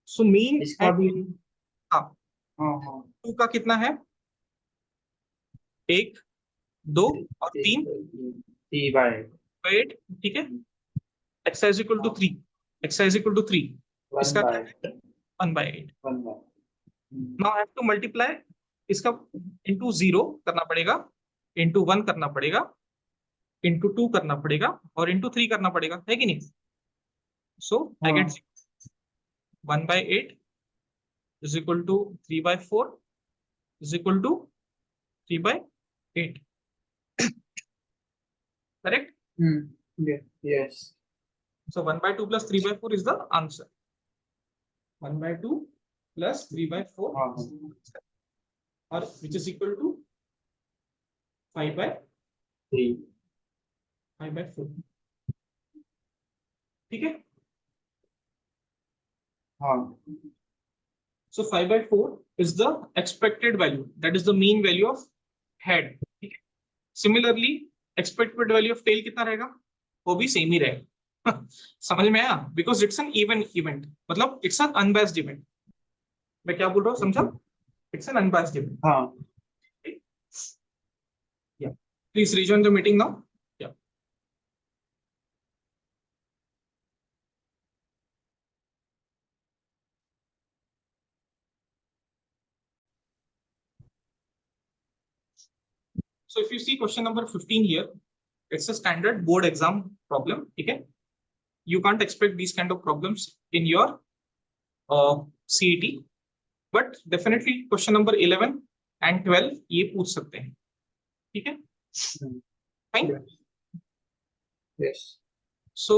सो मीन इसका एट, भी हाँ, हाँ हाँ 2 का कितना है, 1 2 और 3 3/8 8। ठीक है, xi is equal to 3, xi is equal to 3, 1 इसका क्या बाय है, 1/8। 1 by now I have to multiply इसका, इंटू 0 करना पड़ेगा, इंटू 1 करना पड़ेगा, इंटू 2 करना पड़ेगा, और इंटू 3 करना पड़ेगा, है कि नहीं? सो आई गेट हाँ 1/8 is equal to 3/4 is equal to 3/8। Correct, yes so 1/2 plus 3/4 is the answer. 1/2 plus 3/4 हाँ और विच इज इक्वल टू 3 5/4। ठीक है, हाँ so 5/4 is the expected value, that is the mean value of head। ठीक है, similarly expected value of tail कितना रहेगा, वो भी सेम ही रहेगा। समझ में आया, because it's an even event, मतलब इट्स एन अनबैस्ड इवेंट। मैं क्या बोल रहा हूँ, समझा? It's an unbiased data. हाँ. Yeah. Please rejoin the meeting now. Yeah. So if you see question number 15 here, it's a standard board exam problem. Okay. You can't expect these kind of problems in your CET, but definitely question number 11 and 12 ये पूछ सकते हैं. ठीक है? Fine. Yes. So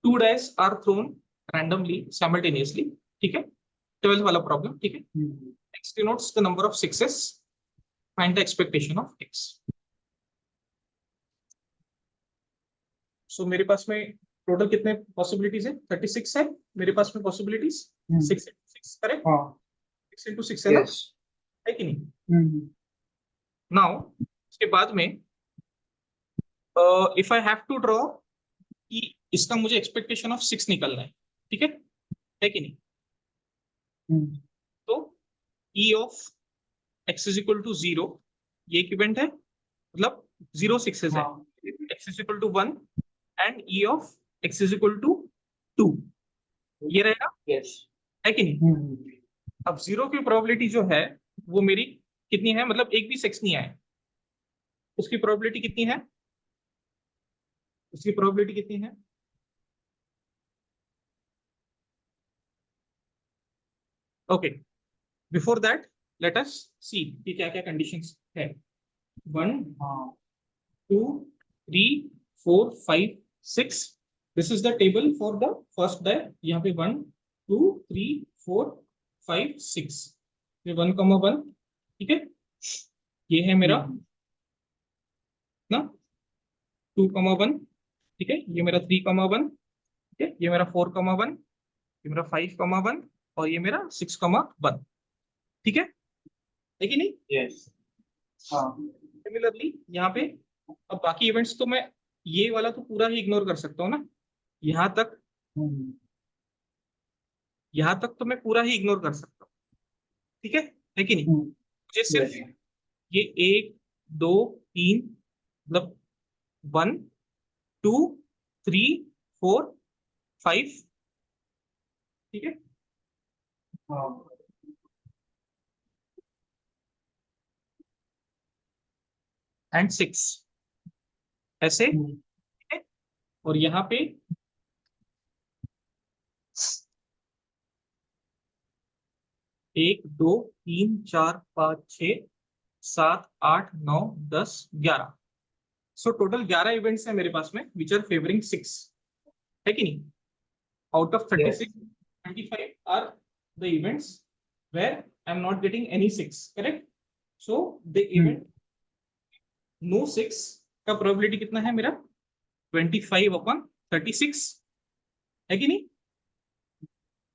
two dice are thrown randomly simultaneously. ठीक है? 12 वाला problem. ठीक है? X denotes the number of sixes. Find the expectation of X. So मेरे पास में टोटल कितने पॉसिबिलिटीज है? 36 है मेरे पास में पॉसिबिलिटीज. 6 करेक्ट? 6 into 6 है ना? है कि नहीं? नाउ इसके बाद में if I have to draw कि इसका मुझे एक्सपेक्टेशन ऑफ 6 निकलना है. ठीक है कि नहीं? तो E of x is equal to 0 ये एक इवेंट है, मतलब 0 सिक्सेस है. x is equal to 1 and E of x is equal to 2 ये रहेगा. है कि नहीं? अब 0 की प्रोबेबिलिटी जो है वो मेरी कितनी है, मतलब एक भी सेक्स नहीं आए, उसकी प्रोबेबिलिटी कितनी है? उसकी प्रोबेबिलिटी कितनी है? Okay, before that let us see कि क्या क्या कंडीशंस है. 1 2 3 4 5 6. This is the table for the first die. यहाँ पे 1 2 3 4 5 6. ये 1,1. ठीक है, ये है मेरा ना 2,1. ठीक है, ये मेरा 3,1. ठीक है, ये मेरा 4,1, ये मेरा 5,1 और ये मेरा 6,1. ठीक है कि नहीं? यस. सिमिलरली यहाँ पे अब बाकी इवेंट्स तो मैं ये वाला तो पूरा ही इग्नोर कर सकता हूँ ना. यहाँ तक तो मैं पूरा ही इग्नोर कर सकता हूँ. ठीक है कि नहीं? मुझे सिर्फ ये 1 2 3 मतलब 1 2 3 4 5. ठीक है, एंड 6 ऐसे. ठीक है, और यहाँ पे 1 2 3 4 5 6 7 8 9 10 11. सो टोटल 11 इवेंट्स है मेरे पास में विच आर फेवरिंग 6. है कि नहीं? Out of 36 25 are the events where I am not getting any 6. Correct? So the event no 6 का प्रोबेबिलिटी कितना है मेरा? 25/36. है कि नहीं?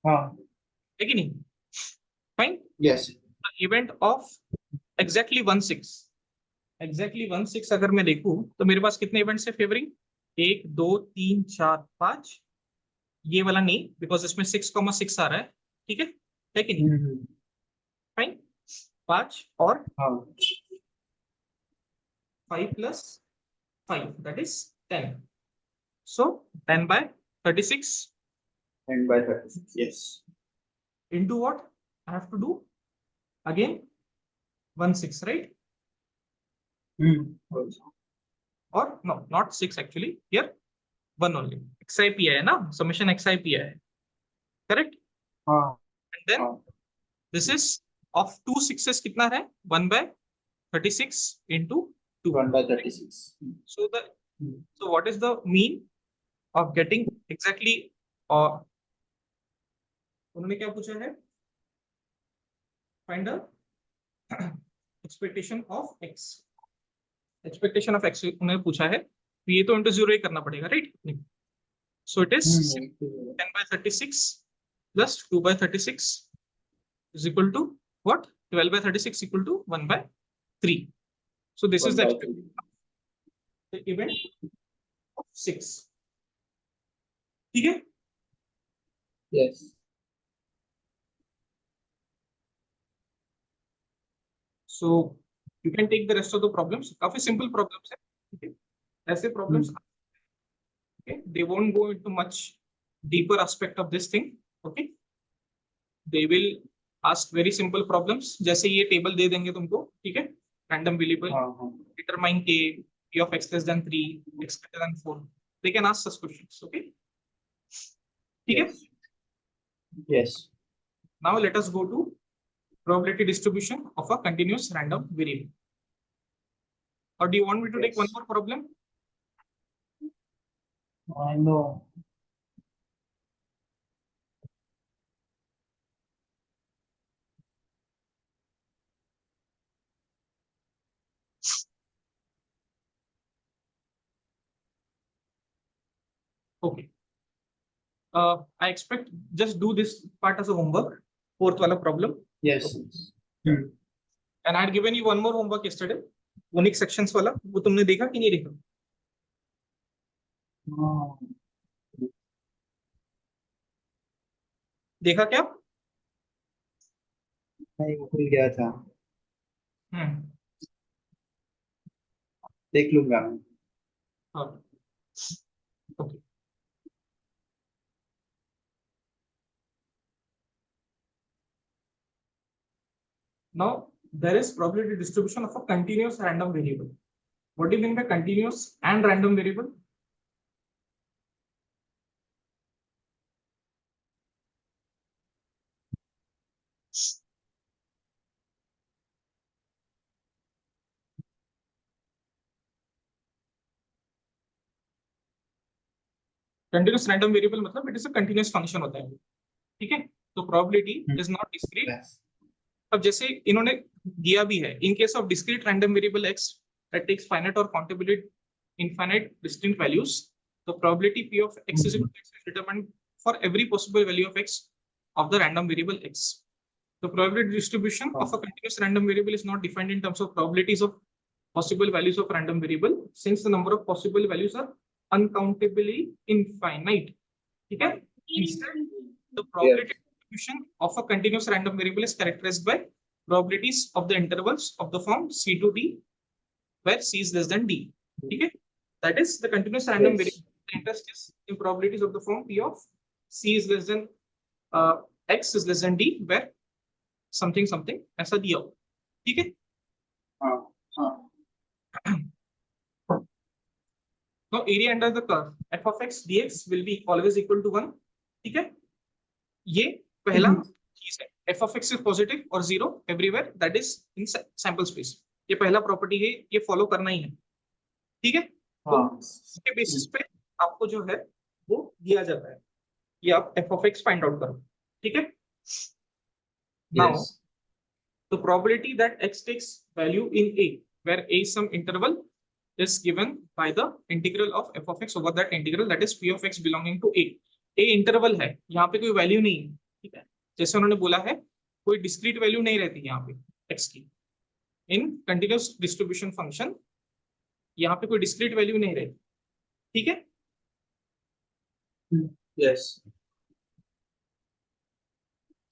है कि नहीं? Fine. Yes. Event of exactly 16 अगर मैं देखूं तो मेरे पास कितने इवेंट्स है फेवरिंग? 1 2 3 4 5. ये वाला नहीं बिकॉज इसमें 6,6 आ रहा है. ठीक है कि नहीं? फाइन. 5 और 5 plus 5 that is 10. So 10/36 Yes. into what I have to do again 1/6, right? Or no, not 6 actually, here 1 only. XIP है ना, summation XIP है. Correct? And then this is of 2 6s कितना है? 1/36 into 2. 1/36. So what is the mean of getting exactly or उन्होंने क्या पूछा है? Find the expectation of x. Expectation of x उन्होंने पूछा है, तो ये तो इंटू 0 ही करना पड़ेगा, right? So it is 10/36 plus 2/36 is equal to what? 12/36 equal to 1/3. So this is the event of 6. ठीक है? Yes. So you can take the rest of the problems. काफी simple problems है, ठीक है? ऐसे problems, okay? They won't go into much deeper aspect of this thing, okay? They will ask very simple problems. जैसे ये table दे देंगे तुमको, ठीक है? Random variable, determine k, p of x less than 3, x greater than 4. They can ask such questions, okay? ठीक है? Yes. Now let us go to probability distribution of a continuous random variable. Or do you want me to take one more problem? I know. Okay. I expect just do this part as a homework. Fourth wala problem. Yes. Okay. And I had given you one more homework yesterday. Unique sections वाला वो तुमने देखा कि नहीं देखा? देखा क्या? नहीं, भूल गया था। देख लूंगा मैं। हाँ. Okay. Now there is probability distribution of a continuous random variable. What do you mean by continuous and random variable? Continuous random variable मतलब it is a continuous function होता है, ठीक है? तो probability is not discrete. अब जैसे इन्होंने दिया भी है, in case of discrete random variable x that takes finite or countable infinite distinct values, the probability p of x is equal to x is determined for every possible value of x of the random variable x. The probability distribution of a continuous random variable is not defined in terms of probabilities of possible values of random variable, since the number of possible values are uncountably infinite. ठीक है? Instead, the probability distribution of a continuous random variable is characterized by probabilities of the intervals of the form c to d, where c is less than d. ठीक है? That is the continuous random variable. The interest is in probabilities of the form p of c is less than x is less than d, where something something ऐसा दिया हो. ठीक है? Now area under the curve f of x dx will be always equal to 1. ठीक है? ये पहला चीज है. f of x is positive or 0 everywhere, that is in sample space. ये पहला प्रॉपर्टी है, ये फॉलो करना ही है. ठीक है? तो इसके बेसिस पे आपको जो है वो दिया जाता है कि आप f of x find out करो. ठीक है? Now the probability that x takes value in a, where a is some interval, is given by the integral of f of x over that integral, that is p of x belonging to a. a interval है, यहाँ पे कोई वैल्यू नहीं है. ठीक है? जैसे उन्होंने बोला है कोई डिस्क्रीट वैल्यू नहीं रहती यहाँ पे x की. इन कंटिन्यूअस डिस्ट्रीब्यूशन फंक्शन यहाँ पे कोई डिस्क्रीट वैल्यू नहीं रहती. ठीक है? Yes.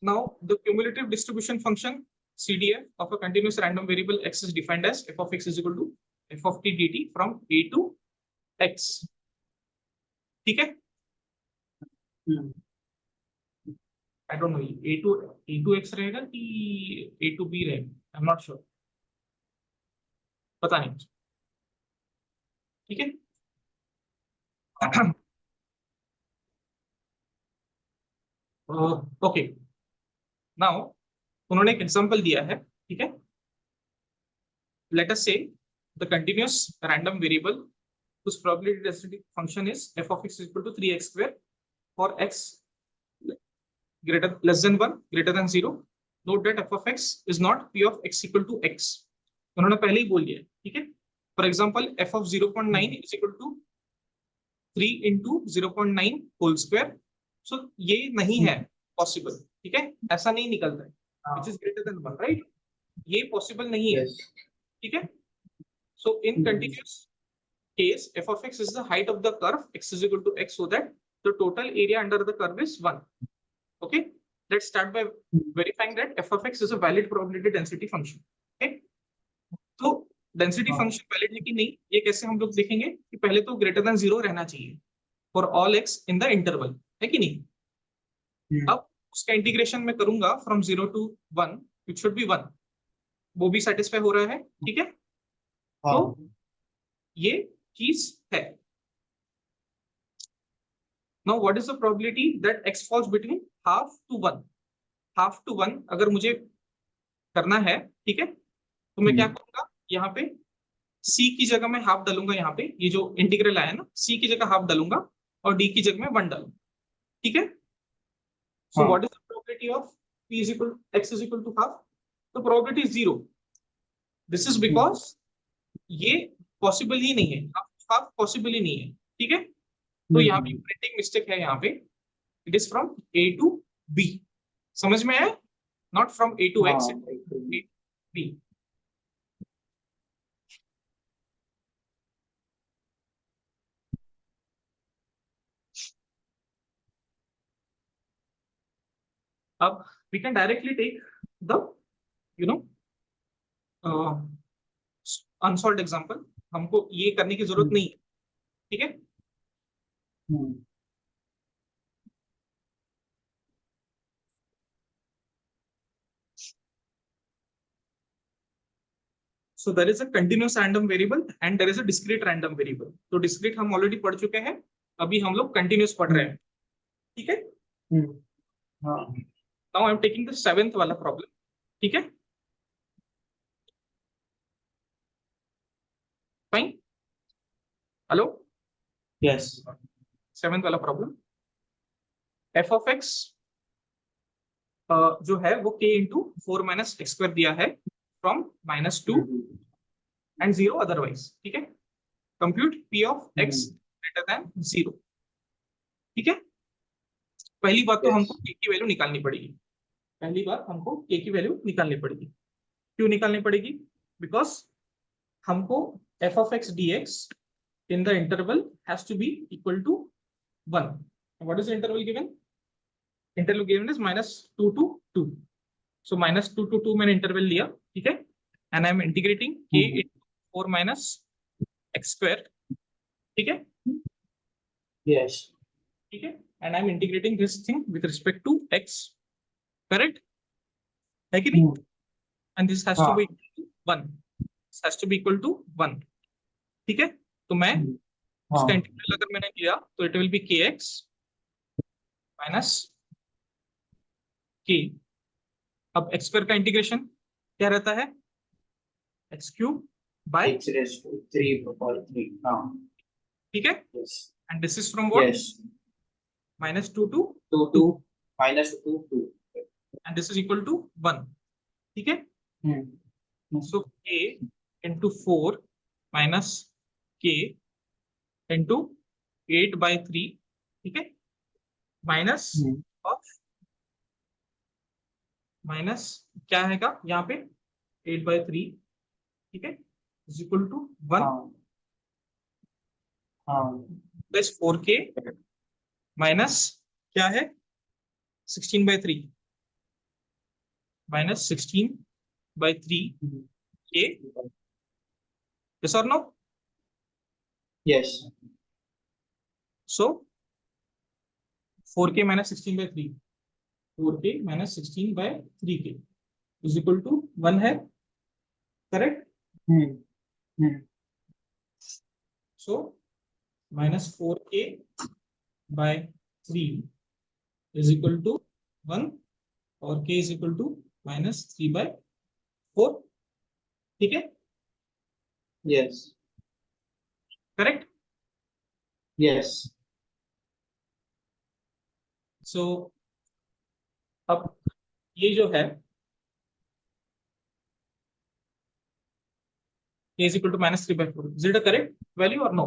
Now the cumulative distribution function CDF of a continuous random variable x is defined as f of x is equal to f of t dt from a to x. ठीक है? I don't know, a to x रहेगा कि a to b रहेगा, I'm not sure. पता नहीं. ठीक है? ओके. नाउ उन्होंने एक एग्जांपल दिया है. ठीक है? Let us say the continuous random variable whose probability density function is f of x is equal to 3x square for x less than 1 greater than 0. Note that f of x is not p of x equal to x. उन्होंने पहले ही बोल दिया. ठीक है? For example, f of 0.9 is equal to 3 into 0.9 whole square. So ये नहीं है possible. ठीक है? ऐसा नहीं निकलता है. Which is greater than 1, right? ये possible नहीं है. ठीक है? So in continuous case, f of x is the height of the curve x is equal to x, so that the total area under the curve is 1. Okay? Let's start by verifying that f of x is a valid probability density function. Okay? तो डेंसिटी हाँ फंक्शन वैलिड है कि नहीं, ये कैसे हम लोग देखेंगे कि पहले तो ग्रेटर देन 0 रहना चाहिए for all x in the interval, है कि नहीं। हम्म, अब उसका इंटीग्रेशन मैं करूंगा from 0 to 1, it should be 1, वो भी सेटिस्फाई हो रहा है, ठीक है। तो हाँ ये चीज है। Now what is the probability that x falls between half to one. Half to one अगर मुझे करना है, ठीक है, तो मैं क्या हम्म, करूंगा, यहाँ पे सी की जगह मैं हाफ डालूंगा, यहाँ पे ये जो इंटीग्रल आया ना, सी की जगह हाफ डालूंगा और डी की जगह में 1 डालूंगा, ठीक है। सो व्हाट हाँ is the probability of p is equal x is equal to half. तो probability 0। This is hmm, because ये पॉसिबल ही नहीं है, हाफ हाफ पॉसिबल ही नहीं है, ठीक है। तो यहाँ पे हम्म, प्रिंटिंग मिस्टेक है, यहाँ पे it is from a to b, समझ में आया, not from a to x, हाँ ए बी। अब we can directly take the you know unsolved example, हमको ये करने की जरूरत हम्म, नहीं है, ठीक है। Hmm, so there is a continuous random variable and there is a discrete random variable. तो डिस्क्रीट हम ऑलरेडी पढ़ चुके हैं, अभी हम लोग कंटिन्यूअस पढ़ रहे हम्म, हैं, ठीक है। हम्म, हाँ now I am taking the seventh वाला प्रॉब्लम, ठीक है, फाइन। हेलो, यस सेवेंथ वाला प्रॉब्लम, एफ ऑफ एक्स जो है वो k इंटू 4 - x² दिया है फ्रॉम -2 एंड 0 अदरवाइज, ठीक है। Compute p of x greater then 0, ठीक है। पहली बात तो यस हमको k की वैल्यू निकालनी पड़ेगी, पहली बात हमको k की वैल्यू निकालनी पड़ेगी। क्यों निकालनी पड़ेगी, बिकॉज हमको f of x dx in the interval has to be equal to 1. What is the interval given? Interval given is -2 to 2. So -2 to 2 मैंने इंटरवल लिया, ठीक है, and I am integrating k into 4 - x², ठीक है, यस ठीक है, and I am integrating this thing with respect to x, correct है कि नहीं, and this has to be हाँ equal to 1, this has to be equal to 1, ठीक है। तो मैं हम्म, इसका हाँ इंटीग्रल अगर मैंने लिया तो it will B kx minus k। अब x² का इंटीग्रेशन क्या रहता है, x³ bye, x raise to 3 हाँ ठीक है, yes and this is from what, yes -2 to 2 2, -2 2 and this is equal to 1, ठीक है। So k into 4 minus k into 8/3, ठीक है, माइनस ऑफ, माइनस क्या आएगा यहाँ पे 8/3, ठीक है, इज इक्वल टू 1 हाँ हाँ प्लस 4k माइनस क्या है 16/3, -16/3 k, yes or no? Yes So 4k minus 16/3, 4k minus 16/3k is equal to 1 है, correct. Hmm hmm so -4k/3 is equal to 1 और k is equal to -3/4, ठीक है, यस करेक्ट। यस सो अब ये जो है k is equal to -3/4, is it a correct value or no?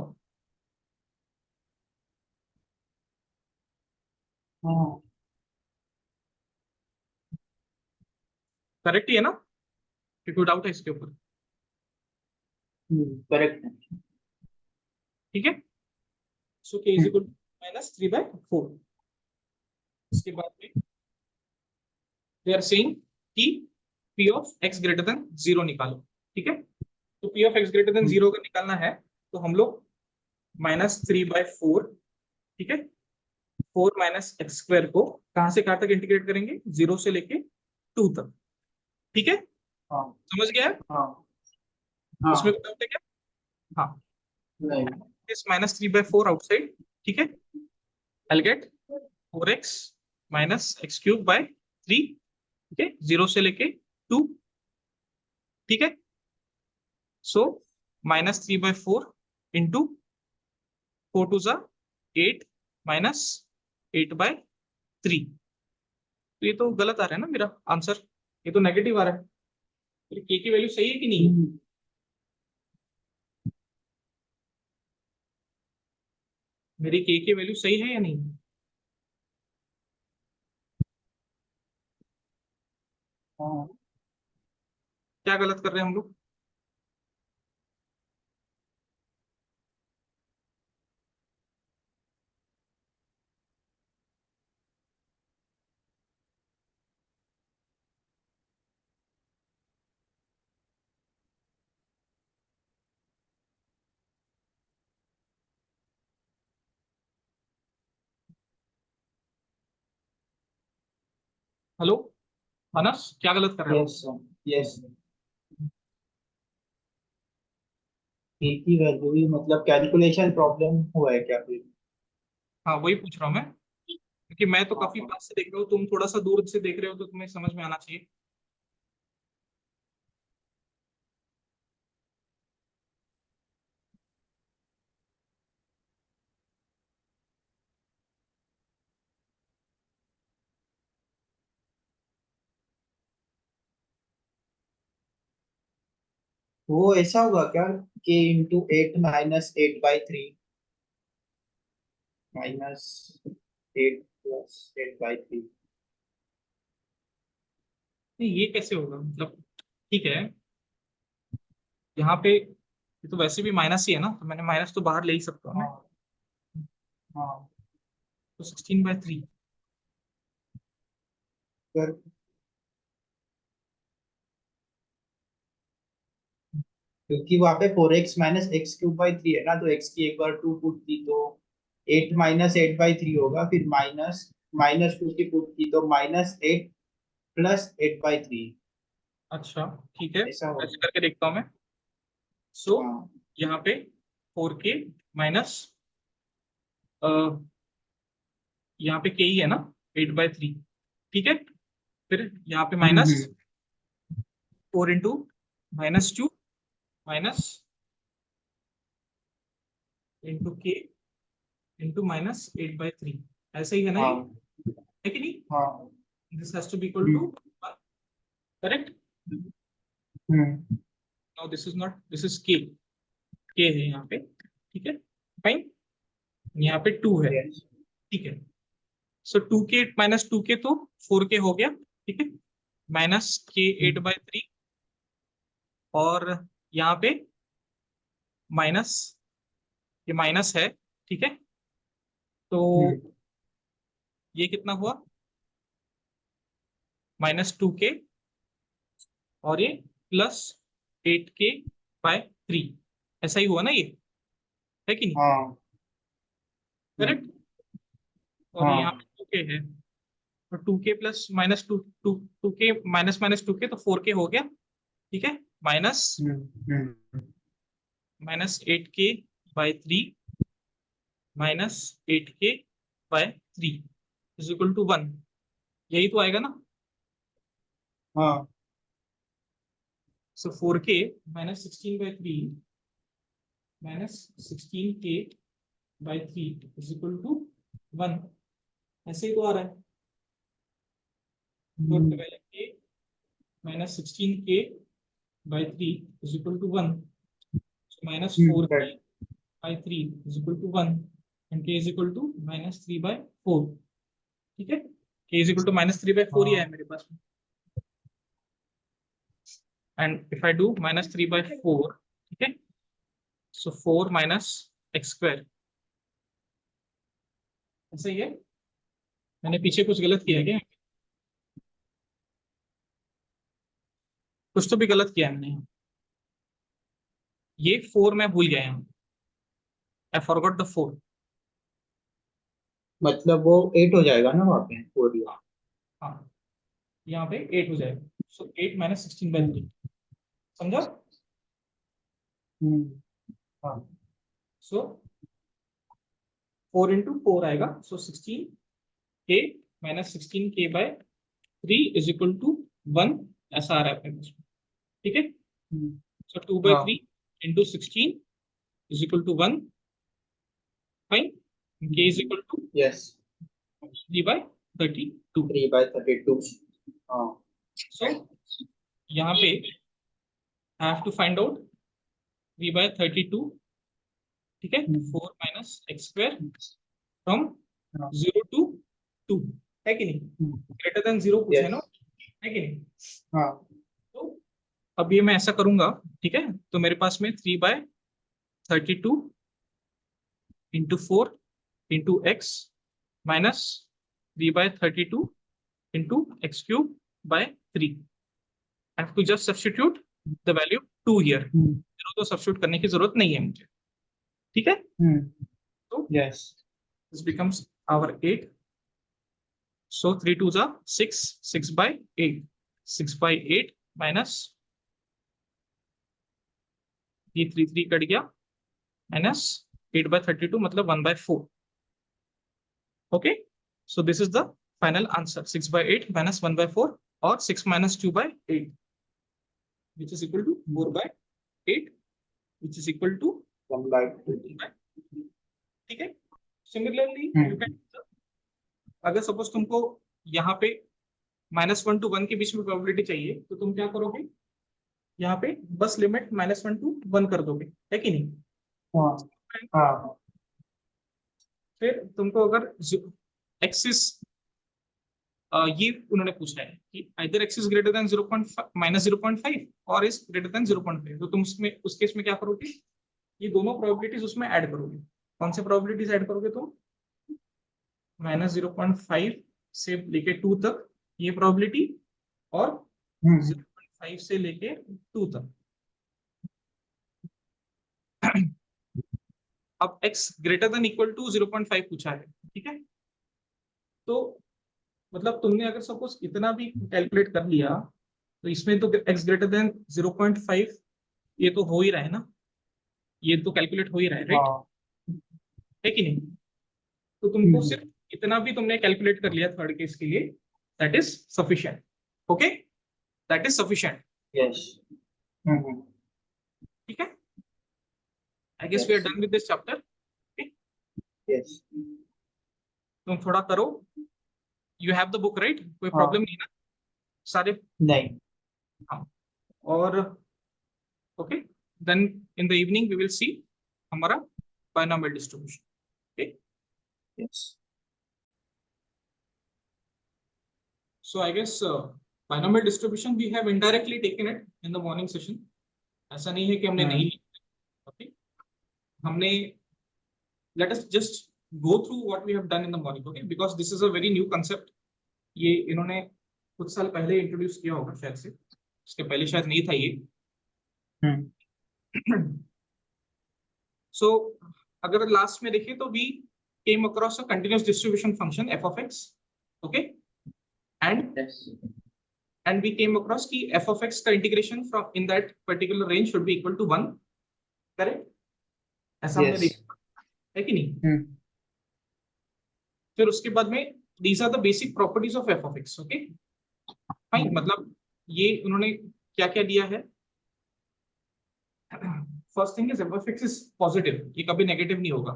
हाँ करेक्ट ही है ना, कोई डाउट है इसके ऊपर, करेक्ट है ठीक है। So k is equal to -3/4, इसके बाद में दे आर सेइंग कि p of x greater then 0 निकालो, ठीक है। तो P of x greater than 0 का निकालना है, तो हम लोग -3/4, ठीक है, 4 - x² को कहां से कहां तक इंटीग्रेट करेंगे, 0 से लेके 2 तक, ठीक है, हाँ समझ गया है? हाँ इसमें हाँ। कोई डाउट है क्या? हाँ, नहीं। इस -3/4 आउटसाइड, ठीक है, I'll get 4x -x³ by 3, ठीक है, 0 से लेके 2, ठीक है, सो -3/4 इंटू 4 2 8 -8/3। तो ये तो गलत आ रहा है ना मेरा आंसर, ये तो नेगेटिव आ रहा है। तो के की वैल्यू सही है कि नहीं है? मेरी के की वैल्यू सही है या नहीं? हाँ। क्या गलत कर रहे हैं हम लोग? हेलो मानस, क्या गलत कर रहे हो? Yes sir. यस। ए की वैल्यू ही मतलब कैलकुलेशन प्रॉब्लम हुआ है क्या फिर? हाँ, वही पूछ रहा हूँ मैं, क्योंकि मैं तो हाँ काफी हाँ। पास से देख रहा हूँ, तुम थोड़ा सा दूर से देख रहे हो, तो तुम्हें समझ में आना चाहिए। वो ऐसा होगा क्या, k × 8 - 8/3 -8 + 8/3। नहीं, ये कैसे होगा मतलब, ठीक है, यहाँ पे ये तो वैसे भी माइनस ही है ना, तो मैंने माइनस तो बाहर ले ही सकता हूँ मैं। हाँ हाँ। तो 16/3। कर, क्योंकि वहां पे 4x - x³/3 है ना, तो x की एक बार 2 पुट की तो 8 - 8/3 होगा, फिर -2 की पुट की तो -8 + 8/3। अच्छा, ठीक है, ऐसा ऐसे होगा। करके देखता हूँ मैं। सो हाँ। यहाँ पे 4k माइनस, यहाँ पे के ही है ना, 8/3, ठीक है, फिर यहाँ पे माइनस हम्म। 4 × -2 माइनस के -8/3, ऐसे ही है ना ये, हाँ है कि नहीं? हाँ। This has to be equal to hmm 1, correct? Hmm. No, this is not, this is k है यहाँ पे, ठीक है, फाइन, यहाँ पे 2 है, यस। ठीक है, सो 2k -2k तो 4k हो गया, ठीक है, -k 8/3, और यहाँ पे माइनस, ये माइनस है, ठीक है, तो ये कितना हुआ, -2k, और ये +8k/3, ऐसा ही हुआ ना ये, है कि नहीं? हाँ। हम्म, करेक्ट, और ये यहाँ हाँ। पे 2k है, तो 2k plus minus two to 2k -2k तो 4k हो गया, ठीक है, minus hmm. -8k/3 -8k/3 is equal to 1, यही तो आएगा ना? हाँ। सो 4k -16/3 -16k/3 is equal to 1, ऐसे ही तो आ रहा है, तो hmm, 12k -16k/3 is equal to 1, -4k correct। by 3 is equal to 1, and k is equal to -3/4, ठीक है, k is equal to -3/4 ही है हाँ मेरे पास में, and if I do -3/4, ठीक है, so 4 - x², ऐसा ही है, मैंने पीछे कुछ गलत किया है क्या? कुछ तो भी गलत किया है मैंने। ये 4 मैं भूल गया यहाँ, आई फॉरगॉट द 4। मतलब वो 8 हो जाएगा ना वहाँ पे 4 ये। हाँ, यहाँ पे 8 हो जाएगा, सो 8 माइनस 16/3, हम्म समझा? हम्म, हाँ सो 4 इंटू 4 आएगा, so 16k minus 16k/3 is equal to 1, ऐसा आ रहा है अपने पास में, ठीक है? हम्म, सो 2/3 हाँ into 16 is equal to 1, fine. k is equal to yes 3/32। 3/32। हाँ सो यहाँ पे I have to find out v/32, ठीक है? Hmm, 4 minus x square from हाँ 0 टू 2, है कि नहीं? ग्रेटर देन 0 पूछा है ना, यस है कि नहीं? हाँ तो अब ये मैं ऐसा करूंगा, ठीक है? तो मेरे पास में 3/32 into 4 into x minus 3/32 into x³ by 3। I have to just substitute the value 2 here। zero तो सब्स्टिट्यूट करने की जरूरत नहीं है मुझे, ठीक है? तो yes this becomes our 8। So 3 2s are 6, 6/8, 6/8 minus ये 3 कट गया, माइनस 8/32 मतलब 1/4। Okay, so this is the final answer, 6/8 minus 1/4 और 6 minus 2/8 which is equal to 4/8 which is equal to 1/2। 1/2, ठीक है? सिमिलरली यू कैन, अगर सपोज तुमको यहाँ पे -1 to 1 के बीच में प्रोबेबिलिटी चाहिए, तो तुम क्या करोगे? यहाँ पे बस लिमिट -1 to 1 कर दोगे, है कि नहीं? हाँ हाँ फिर तुमको अगर एक्सिस, ये उन्होंने पूछा है कि either x is greater than 0.5 और इज ग्रेटर देन 0.5, तो तुम उसमें उस केस में क्या करोगे? ये दोनों प्रोबेबिलिटीज उसमें ऐड करोगे। कौन से प्रोबेबिलिटीज ऐड करोगे तुम? -0.5 से लेके 2 तक ये प्रोबेबिलिटी, और हम्म 0.5 से लेके 2 तक। अब x greater than equal to 0.5 पूछा है, ठीक है? तो मतलब तुमने अगर सपोज इतना भी कैलकुलेट कर लिया, तो इसमें तो x ग्रेटर देन 0.5 ये तो हो ही रहा है ना, ये तो कैलकुलेट हो ही रहा है, राइट? हाँ है कि नहीं? तो तुमको हम्म सिर्फ इतना भी तुमने कैलकुलेट कर लिया थर्ड केस के लिए, that is sufficient. Okay, that is sufficient, yes ठीक है? I guess we are yes done with this chapter. Yes तुम थोड़ा करो, you have the book right, कोई प्रॉब्लम हाँ नहीं ना सारे? नहीं हाँ, और okay, then in the evening we will see हमारा binomial distribution. Okay, yes so I guess binomial distribution we have indirectly taken it in the morning session। ऐसा नहीं है कि हमने नहीं लिया, okay? हमने, let us just go through what we have done in the morning, okay? Because this is a very new concept। ये इन्होंने कुछ साल पहले इंट्रोड्यूस किया होगा शायद से, इसके पहले शायद नहीं था ये। So अगर लास्ट में देखें तो we came across a continuous distribution function f of x, okay? And yes and we came across कि f of x का integration from in that particular range should be equal to 1, correct? ऐसा हमने यस देखा है कि नहीं? फिर उसके बाद में these are the basic properties of f of x, okay? Fine, मतलब ये उन्होंने क्या क्या दिया है? First thing is f of x is positive, ये कभी नेगेटिव नहीं होगा,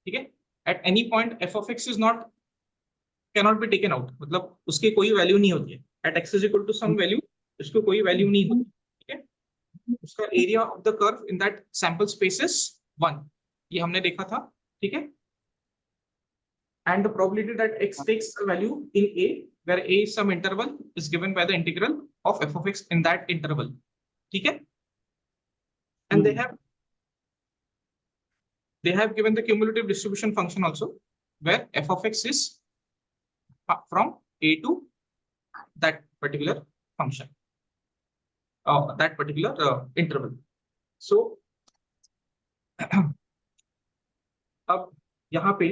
ठीक है? At any point f of x is not, cannot be taken out, मतलब उसकी कोई वैल्यू नहीं होती है। At x is equal to some value, उसको कोई वैल्यू नहीं होती, ठीक है? उसका area of the curve in that sample space is 1, ये हमने देखा था, ठीक है? And the probability that x takes a value in a, where a is some interval, is given by the integral of f of x in that interval, ठीक है? And they have given the cumulative distribution function also, where f of x is from a to that particular function, that particular interval. So अब यहाँ पे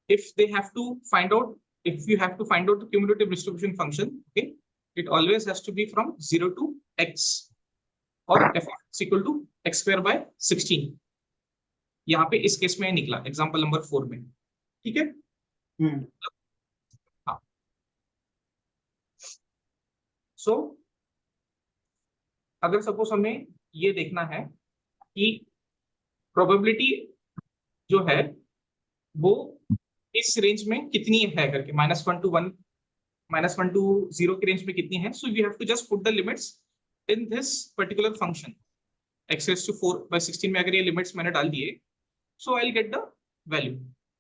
if they have to find out, if you have to find out the cumulative distribution function, okay, it always has to be from 0 to x और f is equal to x square by 16. यहाँ पे इस केस में निकला एग्जांपल नंबर 4 में, ठीक है। हाँ, सो अगर सपोज हमें ये देखना है कि प्रोबेबिलिटी जो है वो इस रेंज में कितनी है करके, -1 to 1, -1 to 0 की रेंज में कितनी है, so you have to just put the limits in this particular function x raised to 4 by 16 में अगर ये लिमिट्स मैंने डाल दिए, so I will get the value,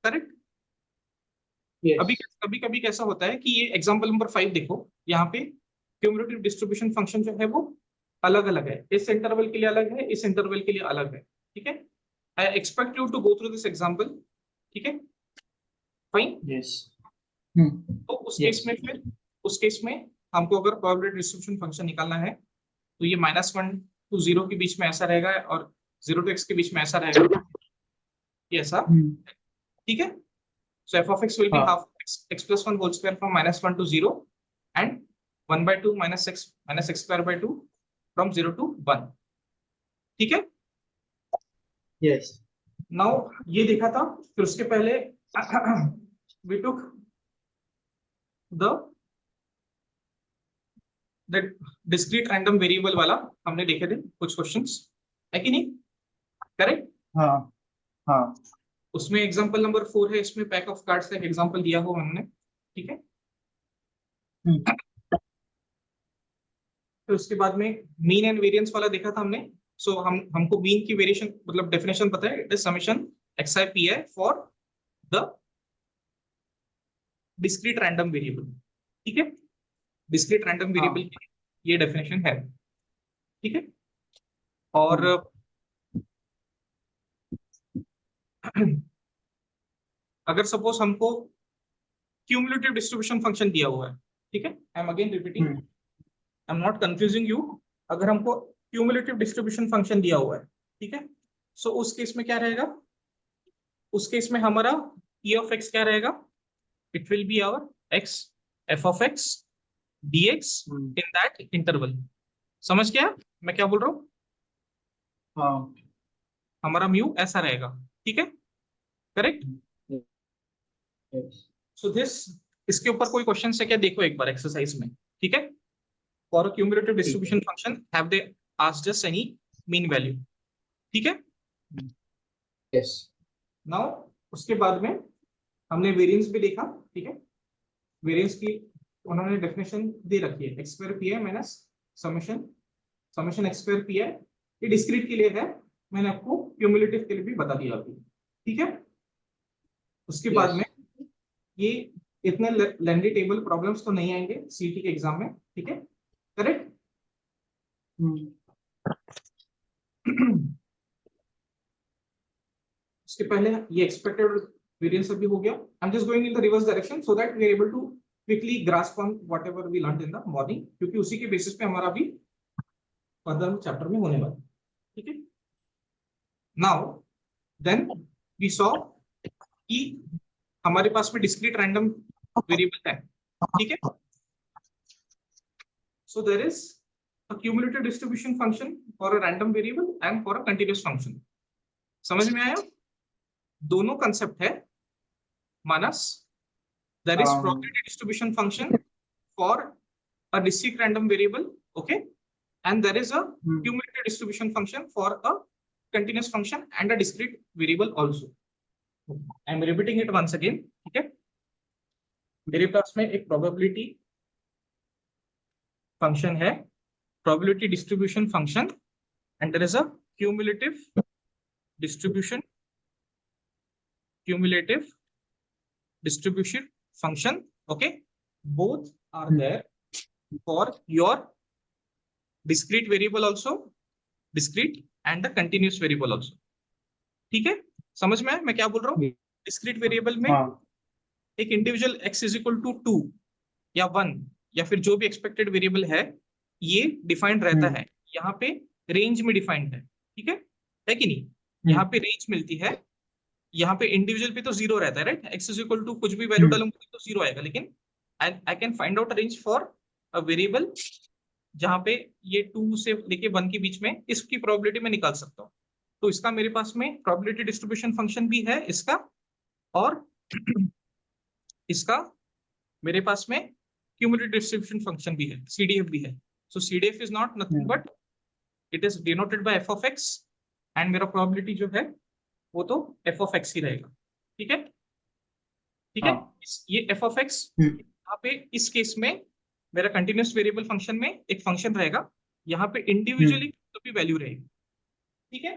correct. अभी कभी कभी कैसा होता है कि ये एग्जांपल नंबर 5 देखो, यहाँ पे क्यूमुलेटिव डिस्ट्रीब्यूशन फंक्शन जो है वो अलग अलग है, इस इंटरवल के लिए अलग है, इस इंटरवल के लिए अलग है, ठीक है। I expect you to go through this example, ठीक है, फाइन। यस। तो उस केस में हमको अगर प्रोबेबिलिटी डिस्ट्रीब्यूशन फंक्शन निकालना है तो ये -1 to 0 के बीच में ऐसा रहेगा और 0 to x के बीच में ऐसा रहेगा, ये ऐसा, ठीक है। So f of x will be half x plus 1 whole square from -1 to 0 and 1/2 minus x square by 2 from 0 to 1, ठीक है। यस। नाउ ये देखा था, फिर उसके पहले we took the discrete random variable वाला हमने देखे थे कुछ क्वेश्चंस, है कि नहीं, करेक्ट। हाँ हाँ। उसमें एग्जांपल नंबर 4 है, इसमें पैक ऑफ कार्ड्स का एक एग्जांपल दिया हो हमने, ठीक है। फिर उसके बाद में मीन एंड वेरिएंस वाला देखा था हमने। सो हमको मीन की वेरिएशन मतलब डेफिनेशन पता है, it is summation xi pi for the discrete random variable, ठीक है। डिस्क्रीट रैंडम वेरिएबल की ये डेफिनेशन है, ठीक है। और अगर सपोज हमको क्यूमुलेटिव डिस्ट्रीब्यूशन फंक्शन दिया हुआ है, ठीक है, I M again repeating, I am not confusing you, अगर हमको क्यूमुलेटिव डिस्ट्रीब्यूशन फंक्शन दिया हुआ है, ठीक है, सो उस केस में क्या रहेगा, उस केस में हमारा e of x क्या रहेगा, it will be our x f of x dx in that interval. समझ गया मैं क्या बोल रहा हूँ? हाँ। हमारा म्यू ऐसा रहेगा, ठीक है, करेक्ट। सो दिस, इसके ऊपर कोई क्वेश्चन है क्या, देखो एक बार एक्सरसाइज में, ठीक है। For a cumulative distribution function have they asked us any mean value, ठीक है। यस। नाउ उसके बाद में हमने वेरिएंस भी देखा, ठीक है। वेरिएंस की उन्होंने डेफिनेशन दे रखी है, x स्क्वायर पी आई minus summation x square P आई, ये डिस्क्रीट के लिए है, मैंने आपको क्यूमुलेटिव के लिए भी बता दिया अभी, ठीक है। उसके बाद में ये इतने लेंदी टेबल प्रॉब्लम्स तो नहीं आएंगे सीटी के एग्जाम में, ठीक है, करेक्ट। उसके पहले ये एक्सपेक्टेड वेरिएंस अभी हो गया, I am just going in the reverse direction so that we are able to quickly grasp on whatever we learned in the morning, क्योंकि उसी के बेसिस पे हमारा अभी फर्दर चैप्टर में होने वाला है, ठीक है। नाउ देन वी सॉ कि हमारे पास में डिस्क्रीट रैंडम वेरिएबल है, ठीक है। So there is a cumulative distribution function for a random variable and for a continuous function. समझ में आया? दोनों कंसेप्ट है, Manas there is probability distribution function for a discrete random variable, okay, and there is a cumulative distribution function for a continuous function and a discrete variable also. I am repeating it once again, ठीक है। मेरे पास में एक probability function है, probability distribution function, and there is a cumulative distribution function, okay, both are there for your discrete variable also, discrete and the continuous variable also, ठीक है। समझ में मैं क्या बोल रहा हूँ? डिस्क्रीट वेरिएबल में एक individual x is equal to 2 या 1 या फिर जो भी एक्सपेक्टेड वेरिएबल है, ये डिफाइंड रहता है, यहाँ पे रेंज में डिफाइंड है, ठीक है कि नहीं? यहाँ पे रेंज मिलती है, यहाँ पे इंडिविजुअल पे तो जीरो रहता है, right? X is equal to कुछ भी वैल्यू डालूंगा तो जीरो आएगा, लेकिन I can find out range for a variable जहां पे ये 2 से लेके 1 के बीच में, इसकी प्रोबेबिलिटी में निकाल सकता हूँ। तो इसका मेरे पास में प्रोबेबिलिटी डिस्ट्रीब्यूशन फंक्शन भी है इसका, और इसका मेरे पास में क्यूमुलेटिव डिस्ट्रीब्यूशन फंक्शन भी है, सीडीएफ भी है। सो CDF is not nothing but it is denoted by F of X, and मेरा प्रोबेबिलिटी जो है वो तो एफ ऑफ एक्स ही रहेगा, ठीक है? ठीक है, ये एफ ऑफ एक्स यहाँ पे इस केस में मेरा कंटिन्यूस वेरिएबल फंक्शन में एक फंक्शन रहेगा, यहाँ पे इंडिविजुअली तो भी वैल्यू रहेगी, ठीक है?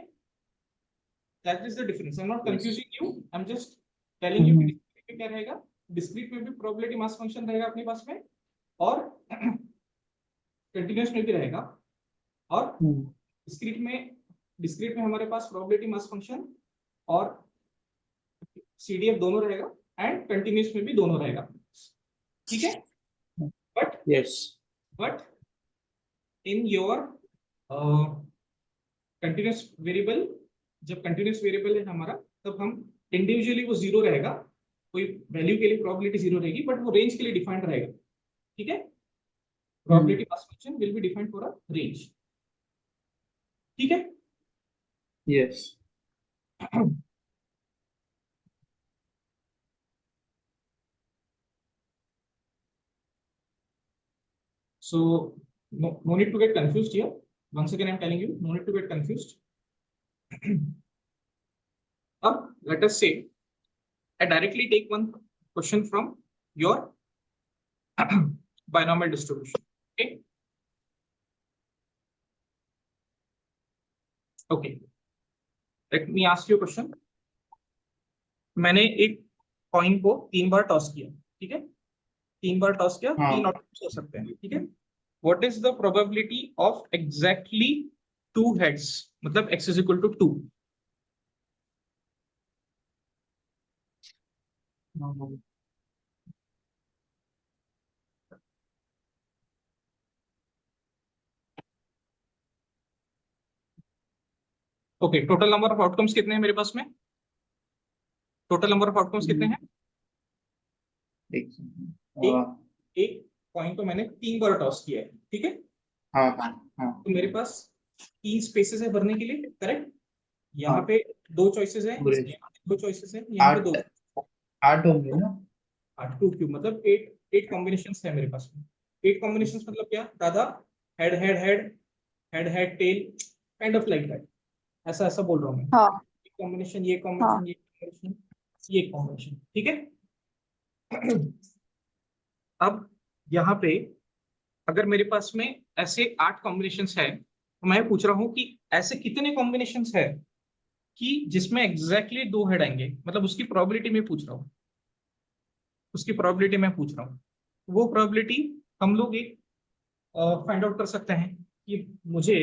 That is the difference. I am not confusing you, I am just telling you कि डिस्क्रीट में क्या रहेगा। डिस्क्रीट में भी प्रोबेबिलिटी मास फंक्शन रहेगा अपने पास में, और कंटिन्यूस में भी रहेगा, और डिस्क्रीट में हमारे पास प्रोबेबिलिटी मास फंक्शन और सीडीएफ दोनों रहेगा, एंड कंटिन्यूस में भी दोनों रहेगा, ठीक है? But but in your continuous variable, जब कंटिन्यूस वेरिएबल है हमारा, तब हम इंडिविजुअली वो जीरो रहेगा, कोई वैल्यू के लिए प्रोबेबिलिटी जीरो रहेगी, बट वो रेंज के लिए डिफाइंड रहेगा, ठीक है? Probability mass function will be defined for a range, ठीक है? Yes. So no need to get confused here. Once again, I'm telling you, no need to get confused. Let us say I directly take one question from your binomial distribution. Okay. Let me ask you a question. मैंने एक कॉइन को 3 बार टॉस किया, ठीक है? 3 बार टॉस किया, 3 आउटपुट्स हो सकते हैं, ठीक है? What is the probability of exactly 2 heads? मतलब x is equal to 2. Okay, total number of outcomes कितने हैं मेरे पास में? टोटल नंबर ऑफ आउटकम्स कितने हैं? एक कॉइन को मैंने 3 बार टॉस किया है, ठीक है? तो मेरे पास 3 स्पेसेस है भरने के लिए, करेक्ट? यहाँ पे 2 चॉइसेस है, यहाँ पे 2 चॉइसेस है, यहाँ पे 2, 8 होंगे ना? 8 2 क्यूब मतलब 8 कॉम्बिनेशंस है मेरे पास में। 8 कॉम्बिनेशंस मतलब क्या दादा? Head head head head head tail, kind of like that, ऐसा ऐसा बोल रहा हूँ मैं। एक कॉम्बिनेशन, ये कॉम्बिनेशन, ये कॉम्बिनेशन, ये कॉम्बिनेशन, ठीक है? अब यहाँ पे अगर मेरे पास में ऐसे 8 कॉम्बिनेशंस है, तो मैं पूछ रहा हूँ कि ऐसे कितने कॉम्बिनेशंस है कि जिसमें एग्जैक्टली 2 हेड आएंगे, मतलब उसकी प्रोबेबिलिटी में पूछ रहा हूँ, उसकी प्रोबेबिलिटी में पूछ रहा हूँ। वो प्रोबेबिलिटी हम लोग एक फाइंड आउट कर सकते हैं कि मुझे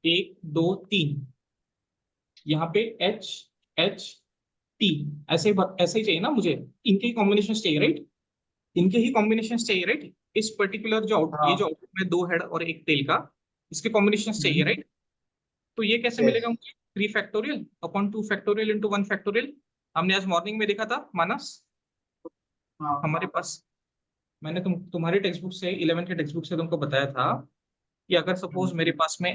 1 2 3 यहाँ पे एच एच टी ऐसे ऐसे ही चाहिए ना मुझे, इनके ही कॉम्बिनेशन चाहिए, राइट? इनके ही कॉम्बिनेशन चाहिए, राइट? इस पर्टिकुलर जो ये जो आउटपुट में 2 हेड और 1 टेल का, इसके कॉम्बिनेशन चाहिए, राइट? तो ये कैसे मिलेगा मुझे? 3 factorial upon 2 factorial into 1 factorial. हमने आज मॉर्निंग में देखा था मानस, हमारे पास, मैंने तुम्हारी टेक्स्ट बुक से, 11 के टेक्स्ट बुक से तुमको बताया था कि अगर सपोज मेरे पास में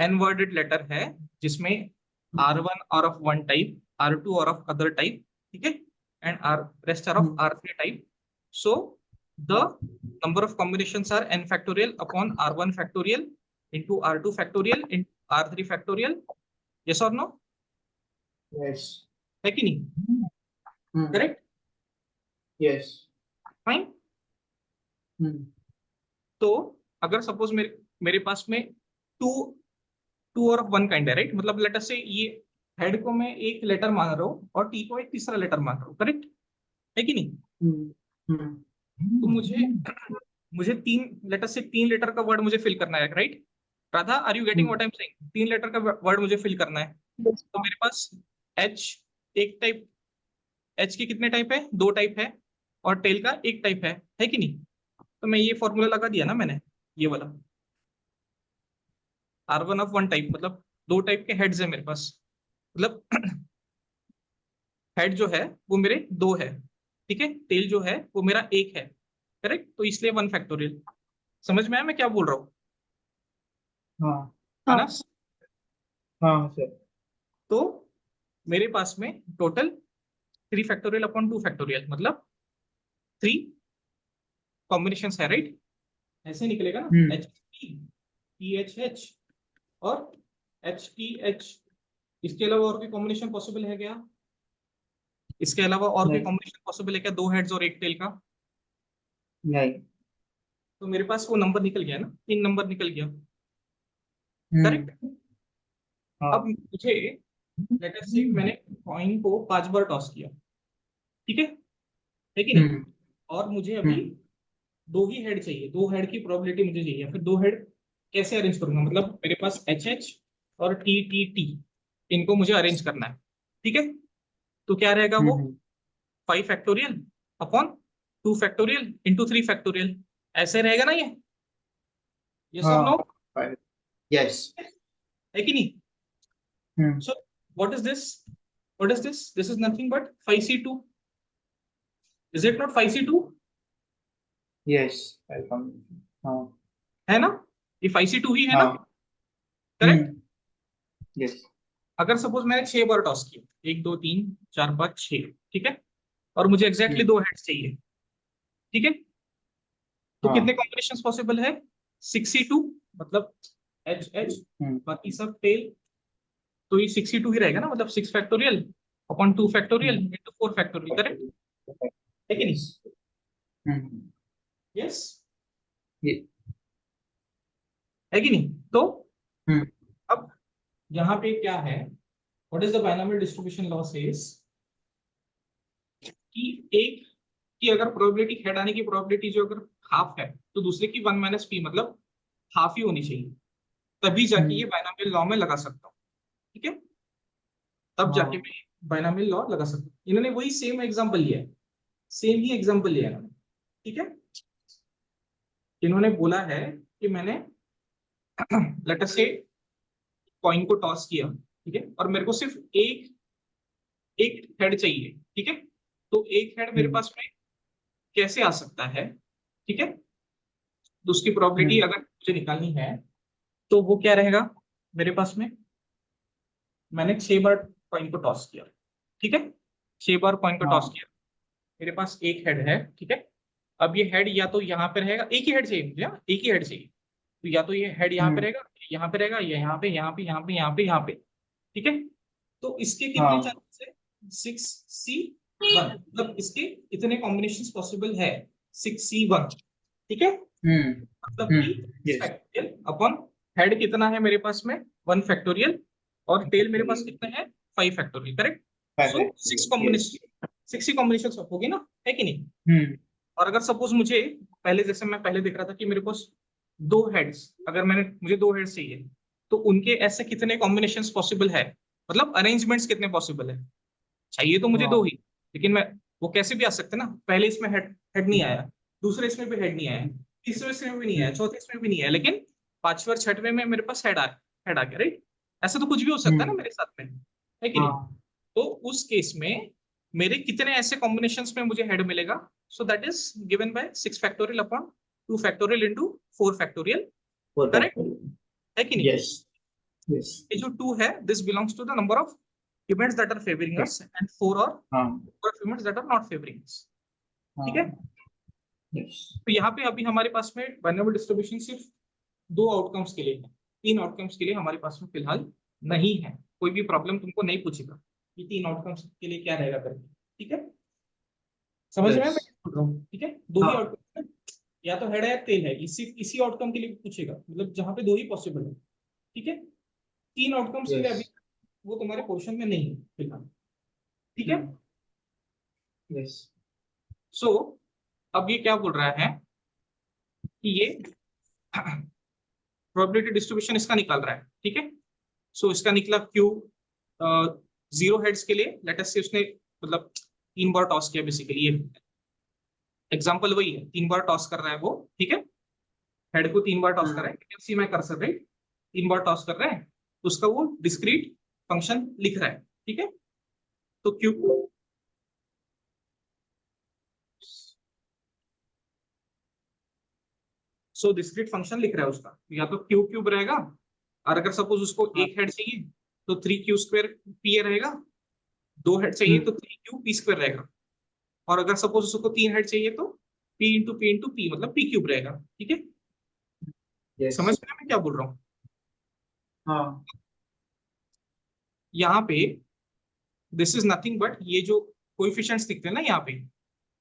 n वर्डेड लेटर है, जिसमें R1 और ऑफ वन टाइप, R2 और ऑफ अदर टाइप, ठीक है, and rest are of R3 type, so the number of combinations are n factorial upon R1 factorial into R2 factorial into R3 factorial. Yes or no? Yes. है कि नहीं? करेक्ट? Yes. फाइन। तो अगर सपोज मेरे पास में टू और वन काइंड है, राइट? मतलब लेटर से ये हेड को मैं एक लेटर मान रहा हूँ और टी को एक तीसरा लेटर मान रहा हूँ, करेक्ट है कि नहीं? तो मुझे 3 लेटर से 3 लेटर का वर्ड मुझे फिल करना है, right? Radha, are you getting what I am saying? 3 letter का वर्ड मुझे फिल करना है। तो मेरे पास एच एक टाइप, एच के कितने टाइप है? 2 टाइप है, और टेल का 1 टाइप है कि नहीं? तो मैं ये फॉर्मूला लगा दिया ना मैंने, ये वाला R1 ऑफ वन टाइप, मतलब दो टाइप के हेड्स है मेरे पास, मतलब हेड जो है वो मेरे दो है, ठीक है, टेल जो है वो मेरा एक है, करेक्ट, तो इसलिए 1 फैक्टोरियल। समझ में आया मैं क्या बोल रहा हूँ? हाँ है ना? हाँ सर। तो मेरे पास में टोटल 3 फैक्टोरियल अपॉन 2 फैक्टोरियल, मतलब 3 कॉम्बिनेशन है, राइट? ऐसे निकलेगा ना, हम्म एच टी एच एच और एच टी एच। इसके अलावा और भी कॉम्बिनेशन पॉसिबल है क्या? इसके अलावा और भी नहीं कॉम्बिनेशन पॉसिबल है क्या, दो हेड्स और एक टेल का? नहीं। तो मेरे पास वो नंबर निकल गया ना, 3 नंबर निकल गया, हम्म करेक्ट। अब हाँ मुझे लेट अस से मैंने कॉइन को 5 बार टॉस किया, ठीक है कि नहीं? हम्म और मुझे अभी हम्म दो ही हेड चाहिए, दो हेड की प्रोबेबिलिटी मुझे चाहिए, फिर दो हेड कैसे अरेंज करूंगा, मतलब मेरे पास एच एच और टी टी टी, इनको मुझे अरेंज करना है, ठीक है। तो क्या रहेगा वो, हम्म 5 factorial upon 2 factorial into 3 factorial, ऐसे रहेगा ना ये, यस और नो? हाँ यस। है कि नहीं? Hmm so what is this, what is this, this is nothing but 5C2, is it not 5C2? Yes. हाँ है ना, ये 5C2 ही है ना, हाँ। करेक्ट। यस। अगर सपोज मैंने 6 बार टॉस किया, 1 2 3 4 5 6, ठीक है, और मुझे एग्जैक्टली हम्म दो हेड्स चाहिए, ठीक है, तो कितने हाँ कॉम्बिनेशन पॉसिबल है? 6C2, मतलब एच एच, हम्म बाकी सब टेल, तो ये 6C2 ही रहेगा ना, मतलब 6 फैक्टोरियल अपॉन 2 फैक्टोरियल हम्म इंटू 4 फैक्टोरियल, करेक्ट, है कि नहीं? यस। हम्म यस, ये है कि नहीं? तो हम्म अब यहाँ पे क्या है, what is the binomial distribution law says कि एक की अगर प्रोबेबिलिटी हेड आने की प्रोबेबिलिटी जो अगर हाफ है, तो दूसरे की 1 - p, मतलब हाफ ही होनी चाहिए, तभी जाके ये हम्म बायनॉमियल लॉ में लगा सकता हूँ, ठीक है, तब जाके हाँ मैं बायनॉमियल लॉ लगा सकता हूँ। इन्होंने वही सेम एग्जांपल लिया है, सेम ही एग्जांपल लिया है इन्होंने, ठीक है। इन्होंने बोला है कि मैंने लेट अस से कॉइन को टॉस किया, ठीक है, और मेरे को सिर्फ एक एक हेड चाहिए, ठीक है, तो एक हेड मेरे हम्म पास में कैसे आ सकता है, ठीक है, तो उसकी प्रोबेबिलिटी हम्म अगर मुझे निकालनी है, तो वो क्या रहेगा मेरे पास में, मैंने 6 बार कॉइन को टॉस किया, ठीक है, 6 बार कॉइन को टॉस हाँ किया, मेरे पास एक हेड है, ठीक है। अब ये हेड या तो यहाँ पे रहेगा, एक ही हेड चाहिए मुझे, हाँ, एक ही हेड चाहिए, तो या तो ये हेड यहाँ पे हम्म रहेगा, यहाँ पे रहेगा, या यहाँ पे, यहाँ पे, यहाँ पे, यहाँ पे, यहाँ पे, ठीक है। तो इसके कितने हाँ चांसेस है? 6C1, मतलब इसके इतने कॉम्बिनेशन पॉसिबल है, 6C1, ठीक है, मतलब कि यस। फैक्टोरियल अपॉन हेड कितना है मेरे पास में, 1 फैक्टोरियल, और टेल मेरे पास कितना है, 5 फैक्टोरियल, करेक्ट। सो 6 कॉम्बिनेशन होगी ना, है कि नहीं? हम्म और अगर सपोज मुझे पहले, जैसे मैं पहले देख रहा था कि मेरे पास दो हेड्स, अगर मुझे दो हेड्स चाहिए, तो उनके ऐसे कितने कॉम्बिनेशंस पॉसिबल है, मतलब अरेंजमेंट्स कितने पॉसिबल है, चाहिए तो मुझे दो हाँ ही, लेकिन मैं वो कैसे भी आ सकते ना, पहले इसमें हेड हेड नहीं आया, दूसरे इसमें भी हेड नहीं आया, तीसरे इसमें भी नहीं आया, हम्म चौथे इसमें भी नहीं आया, लेकिन पांचवें और छठवें में मेरे पास हेड आ गया, राइट? ऐसा तो कुछ भी हो सकता है ना हम्म मेरे साथ में, है कि नहीं? हाँ तो उस केस में मेरे कितने ऐसे कॉम्बिनेशंस में मुझे हेड मिलेगा, so that is given by 6 factorial upon 2 factorial into 4 factorial, four correct, factorial. है कि नहीं? Yes yes. ये जो 2 है, this belongs to the number of events that are favouring us, and 4 और हाँ events that are not favouring us, ठीक है। हाँ यस। तो यहाँ पे अभी हमारे पास में बाइनरी डिस्ट्रीब्यूशन सिर्फ दो आउटकम्स के लिए है, तीन आउटकम्स के लिए हमारे पास में फिलहाल नहीं है, कोई भी प्रॉब्लम तुमको नहीं पूछेगा कि तीन आउटकम्स के लिए क्या रहेगा करके, ठीक है, समझ में यस। मैं क्या बोल रहा हूँ, ठीक है, दो ही हाँ आउटकम है, या तो हेड है या टेल है, इसी आउटकम के लिए पूछेगा, मतलब जहाँ पे दो ही पॉसिबल है, ठीक है, तीन आउटकम्स के लिए यस। अभी वो तुम्हारे क्वेश्चन में नहीं है फिलहाल, ठीक है। यस। सो अब ये क्या बोल रहा है कि ये प्रोबेबिलिटी डिस्ट्रीब्यूशन इसका निकाल रहा है, ठीक है। सो इसका निकला क्यू, जीरो हेड्स के लिए लेट अस से उसने मतलब 3 बार टॉस किया बेसिकली ये, एग्जाम्पल वही है, 3 बार टॉस कर रहा है वो, ठीक है, हेड को 3 बार टॉस कर रहा है, सी माई कर्सर राइट, 3 बार टॉस कर रहा है, तो उसका वो डिस्क्रीट फंक्शन लिख रहा है, ठीक है। तो क्यूब, सो डिस्क्रीट फंक्शन लिख रहा है उसका, या तो क्यूब क्यूब रहेगा, और अगर सपोज उसको एक हेड चाहिए तो 3 क्यू स्क्वायर पी रहेगा, 2 हेड चाहिए तो 3 क्यू पी स्क्वायर रहेगा, और अगर सपोज उसको 3 हेड चाहिए तो पी इंटू पी मतलब पी क्यूब रहेगा, ठीक है। यस। समझ में मैं क्या बोल रहा हूँ? हाँ। यहाँ पे दिस इज नथिंग बट ये जो कोएफिशिएंट्स दिखते हैं ना यहाँ पे,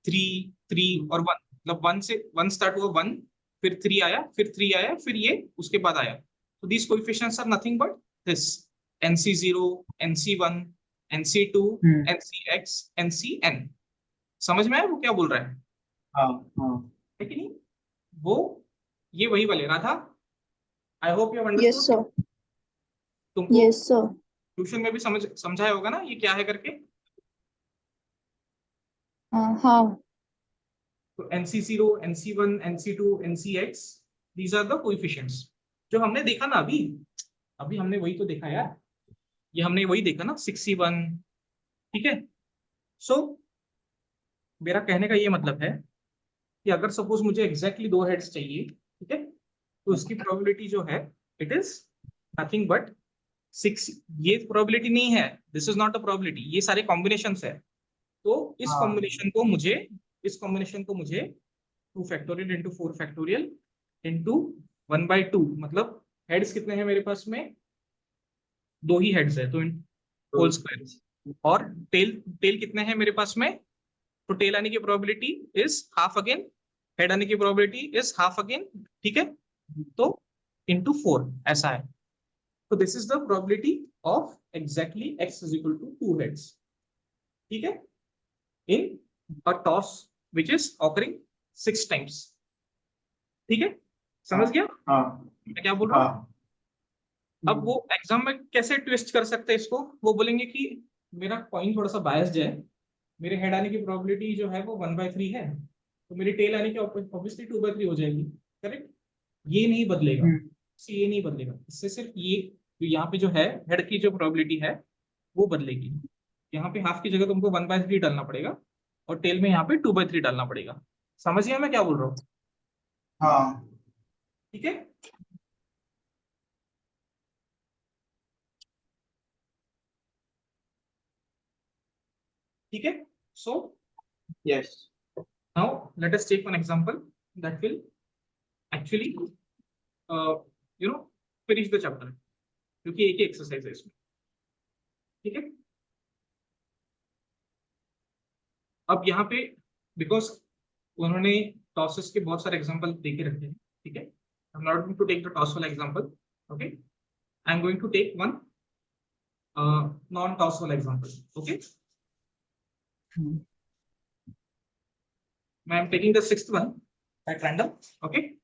3 3 और 1, मतलब 1 से 1 स्टार्ट हुआ 1, फिर 3 आया, फिर 3 आया, फिर ये उसके बाद आया, तो these coefficients are nothing but this NC0, NC1, NC2, NCX, NCN। समझ में आया वो क्या बोल रहा हाँ। हाँ। है कि नहीं? वो ये वही वाले, Radha, I hope you have Yes, understood. sir. तुमको Yes, sir. ट्यूशन में भी समझाया होगा ना ये क्या है करके। How? तो NC0, NC1, NC2, NCX, these are the coefficients जो हमने देखा ना अभी, अभी हमने वही तो देखा यार, ये हमने वही देखा ना 61, ठीक है। सो मेरा कहने का ये मतलब है कि अगर सपोज मुझे एग्जैक्टली 2 हेड्स चाहिए, ठीक है, तो उसकी प्रोबेबिलिटी जो है इट इज नथिंग बट 6। ये प्रोबेबिलिटी नहीं है, this is not a probability, ये सारे कॉम्बिनेशन है। तो हाँ। इस कॉम्बिनेशन को मुझे 2 फैक्टोरियल इंटू 4 फैक्टोरियल इंटू 1/2, मतलब हेड्स कितने हैं मेरे पास में, 2 ही हेड्स है तो होल स्क्वायर, और टेल टेल कितने हैं मेरे पास में, तो टेल आने की probability is half again, head आने की प्रोबेबिलिटी इज हाफ अगेन, ठीक है, तो इंटू 4 ऐसा है। तो this is the probability of exactly x is equal to 2 heads, ठीक है, in a toss which is occurring 6 times, ठीक है। हाँ। समझ गया हाँ। मैं क्या बोल रहा हूँ? हाँ। अब वो एग्जाम में कैसे ट्विस्ट कर सकते हैं इसको, वो बोलेंगे कि मेरा कॉइन थोड़ा सा बायस्ड है, मेरे हेड आने की प्रोबेबिलिटी जो है वो 1/3 है, तो मेरी टेल आने की ऑब्वियसली 2/3 हो जाएगी, करेक्ट। ये नहीं बदलेगा, इससे ये नहीं बदलेगा, इससे सिर्फ ये जो यहाँ पे जो है हेड की जो प्रोबेबिलिटी है वो बदलेगी। यहाँ पे हाफ की जगह तुमको 1/3 डालना पड़ेगा, और टेल में यहाँ पे 2/3 डालना पड़ेगा। समझ गया मैं क्या बोल रहा हूँ? हाँ। ठीक है। ठीक है, so yes. now let us take one example that will actually you know finish the chapter, क्योंकि एक ही एक्सरसाइज है इसमें, ठीक है। अब यहाँ पे बिकॉज उन्होंने टॉसेस के बहुत सारे एग्जांपल दे के रखे हैं, ठीक है, I am not going to take the toss वाला example, okay, I am going to take one non toss वाला example, okay. I am taking the 6th one at random, okay.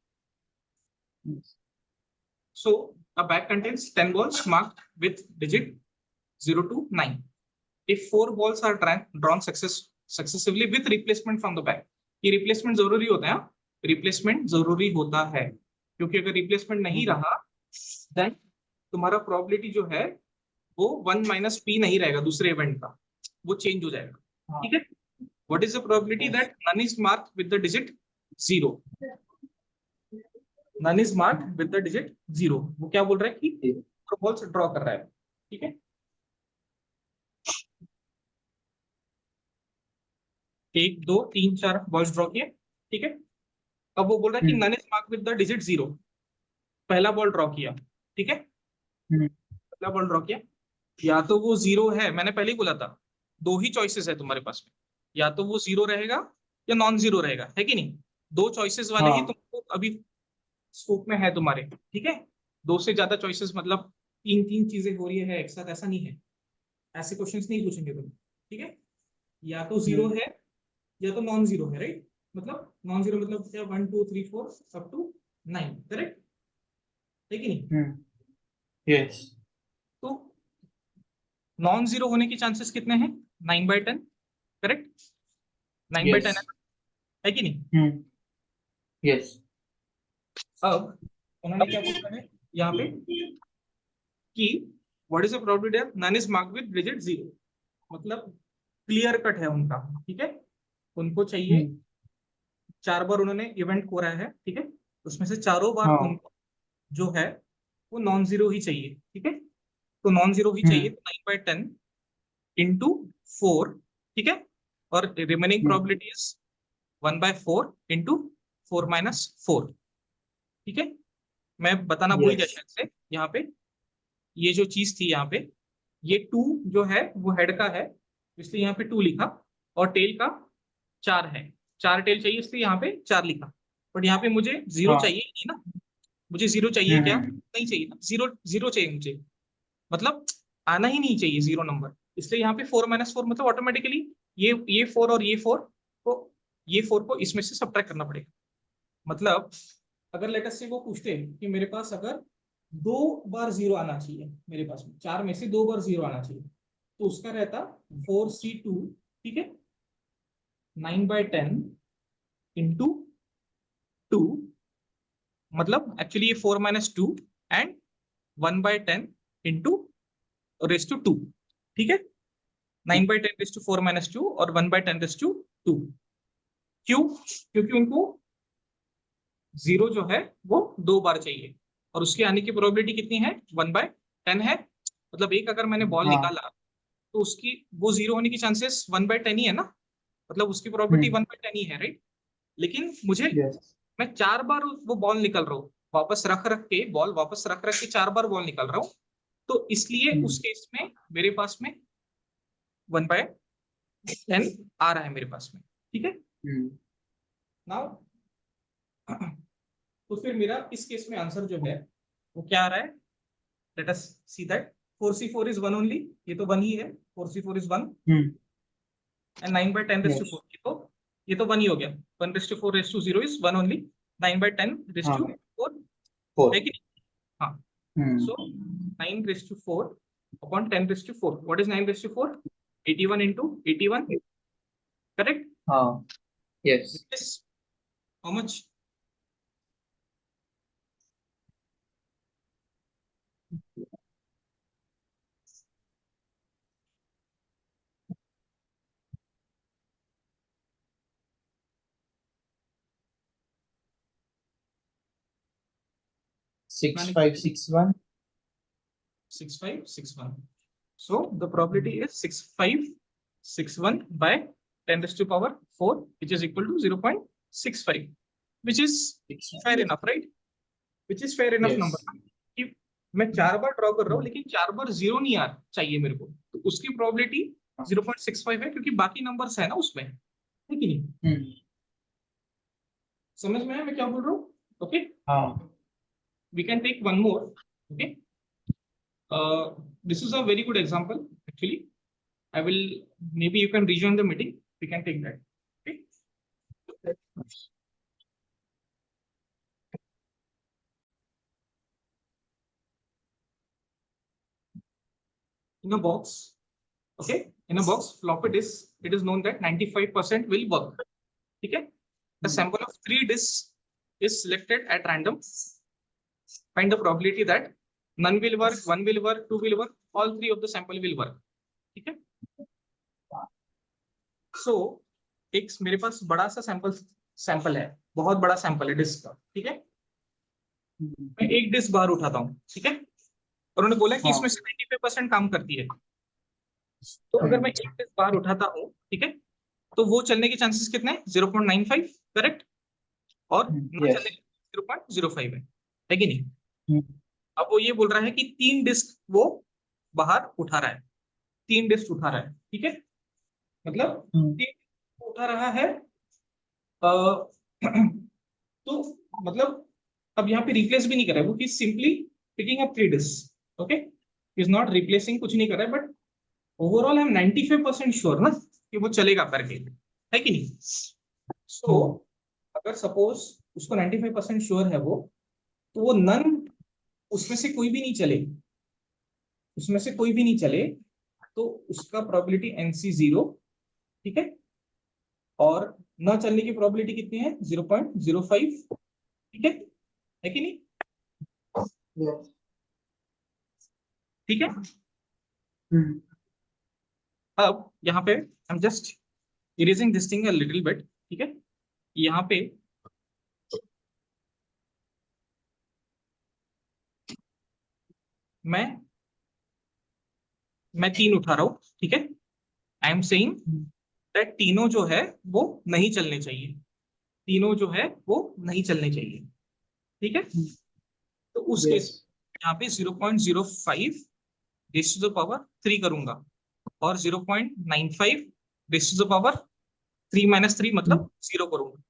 So a bag contains 10 balls marked with digit 0 to 9. If 4 balls are drawn successively with replacement from the bag, ये रिप्लेसमेंट जरूरी होता है, रिप्लेसमेंट जरूरी होता है, क्योंकि अगर रिप्लेसमेंट नहीं रहा देन तुम्हारा प्रोबेबिलिटी जो है वो 1 माइनस पी नहीं रहेगा, दूसरे इवेंट का वो चेंज हो जाएगा, ठीक है। What is the probability that none is marked with the digit 0? None is marked with the digit 0, वो क्या बोल रहा है कि बॉल्स ड्रॉ कर रहा है, ठीक है, 1 2 3 4 बॉल्स ड्रॉ किए, ठीक है। अब वो बोल रहा है कि none is marked with the digit 0, पहला बॉल ड्रॉ किया, ठीक है, पहला बॉल ड्रॉ किया, या तो वो 0 है, मैंने पहले ही बोला था 2 ही चॉइसेस है तुम्हारे पास में, या तो वो 0 रहेगा या नॉन 0 रहेगा, है कि नहीं, 2 चॉइसेस वाले ही तुमको अभी स्कोप में है तुम्हारे, ठीक है। 2 से ज्यादा चॉइसेस मतलब 3 चीजें हो रही है एक साथ, ऐसा नहीं है, ऐसे क्वेश्चंस नहीं पूछेंगे तुम, ठीक है। या तो 0 है या तो नॉन 0 है, राइट, मतलब नॉन 0 मतलब क्या, 1 2 3 4 अप टू 9, करेक्ट, है कि नहीं। यस। तो नॉन 0 होने के चांसेस कितने हैं, 9/10, करेक्ट, 9/10 है यस। ना? है कि नहीं? यस। अब उन्होंने क्या बोला है यहाँ पे कि what is the probability of none is marked with digit 0, मतलब क्लियर कट है उनका, ठीक है। उनको चाहिए 4 बार उन्होंने इवेंट को रहा है, ठीक है, उसमें से चारों बार हाँ। उनको जो है वो नॉन जीरो ही चाहिए, ठीक है। तो नॉन जीरो ही चाहिए, 9/10 इंटू 4, ठीक है, और रिमेनिंग प्रोबेबिलिटी इज 1/4 इंटू 4 - 4, ठीक है। मैं बताना भूल गया यस। शायद से यहाँ पे, ये जो चीज थी यहाँ पे, ये 2 जो है वो हेड का है, इसलिए यहाँ पे 2 लिखा, और टेल का 4 है, 4 टेल चाहिए इसलिए यहाँ पे 4 लिखा। बट यहाँ पे मुझे जीरो हाँ। चाहिए नहीं ना, मुझे जीरो चाहिए क्या, नहीं चाहिए ना, जीरो जीरो चाहिए मुझे, मतलब आना ही नहीं चाहिए जीरो नंबर, इसलिए यहाँ पे 4 - 4 मतलब ऑटोमेटिकली ये 4 और ये 4 को, ये 4 को इसमें से सब्ट्रैक्ट करना पड़ेगा। मतलब अगर लेटर से वो पूछते कि मेरे पास अगर 2 बार जीरो आना चाहिए, मेरे पास में 4 में से 2 बार जीरो आना चाहिए, तो उसका रहता 4C2, ठीक है, 9/10 इंटू 2, मतलब एक्चुअली ये 4 - 2 एंड 1/10 इंटू रेस टू 2, ठीक है, 9/10 रेस टू 4 - 2 और 1/10 रेस टू 2। क्यों? क्योंकि उनको जीरो जो है वो 2 बार चाहिए, और उसके आने की प्रोबेबिलिटी कितनी है, 1/10 है। मतलब एक अगर मैंने बॉल हाँ। निकाला तो उसकी वो जीरो होने की चांसेस 1/10 ही है ना, मतलब उसकी प्रोबेबिलिटी 1/10 ही है, राइट। लेकिन मुझे, यस। मैं 4 बार वो बॉल निकल रहा हूँ, वापस रख रख के बॉल वापस रख रख के 4 बार बॉल निकल रहा हूँ, तो इसलिए उस केस में मेरे पास में 1/10 आ रहा है मेरे पास में, ठीक है। नाउ तो फिर मेरा इस केस में आंसर जो है वो क्या आ रहा है, let us see that 4C4 is 1 only, ये तो 1 ही है, 4C4 is 1, and 9/10 raise to 4, ये तो 1 ही हो गया, 1/4 raise to 0 is 1 only, 9/10 raise to 4, है कि नहीं? हाँ, so 9/4 upon 10/4, what is 9/4, 81 into 81, correct, हाँ। Yes. This how much, 6561। 6561, so the probability is 6561 by 10⁴, which is equal to 0.65, which is fair enough, right? Which is fair enough yes. number, कि मैं 4 बार ड्रॉ कर रहा हूँ लेकिन 4 बार जीरो नहीं आ चाहिए मेरे को, तो उसकी प्रोबेबिलिटी 0.65 है, क्योंकि बाकी नंबर्स है ना उसमें, है कि नहीं? समझ में आया मैं क्या बोल रहा हूँ? ओके, हाँ। We can take one more, okay, this is a very good example actually. I will, maybe you can rejoin the meeting, we can take that, okay. In a box, okay, in a box floppy disk, it is known that 95% will work, okay. The sample of 3 disks is selected at random, find the probability that none will work, one will work, two will work, all 3 of the sample will work, ठीक है। सो एक मेरे पास बड़ा सा सैंपल है, बहुत बड़ा सैंपल है डिस्क का, ठीक है, मैं एक डिस्क बाहर उठाता हूँ, ठीक है, और उन्होंने बोला कि इसमें से 95% काम करती है, तो अगर मैं एक डिस्क बाहर उठाता हूँ, ठीक है, तो वो चलने के चांसेस कितने हैं, 0.95, करेक्ट, और ना यस। चलने के 0.05 है कि नहीं? अब वो ये बोल रहा है कि 3 डिस्क वो बाहर उठा रहा है, 3 डिस्क उठा रहा है, ठीक है, मतलब 3 उठा रहा है, तो मतलब अब यहाँ पे रिप्लेस भी नहीं कर रहा है वो, simply picking up 3 disc, okay, is not replacing, कुछ नहीं कर रहा है, but overall I am 95% sure ना कि वो चलेगा करके, है कि नहीं? सो अगर सपोज उसको 95% श्योर है वो, तो वो नन, उसमें से कोई भी नहीं चले, उसमें से कोई भी नहीं चले, तो उसका प्रोबेबिलिटी NC 0, ठीक है, और न चलने की प्रोबेबिलिटी कितनी है? 0.05, ठीक है कि नहीं? Yes. ठीक है। हम्म अब यहाँ पे आई am just erasing this thing a little bit, ठीक है। यहाँ पे मैं 3 उठा रहा हूँ, ठीक है। आई एम सेइंग दैट तीनों जो है वो नहीं चलने चाहिए, तीनों जो है वो नहीं चलने चाहिए, ठीक है। तो उस केस Yes. यहाँ पे 0.05 रेज़ टू द पावर 3 करूंगा और 0.95 रेज़ टू द पावर 3 - 3 हम्म मतलब 0 करूंगा।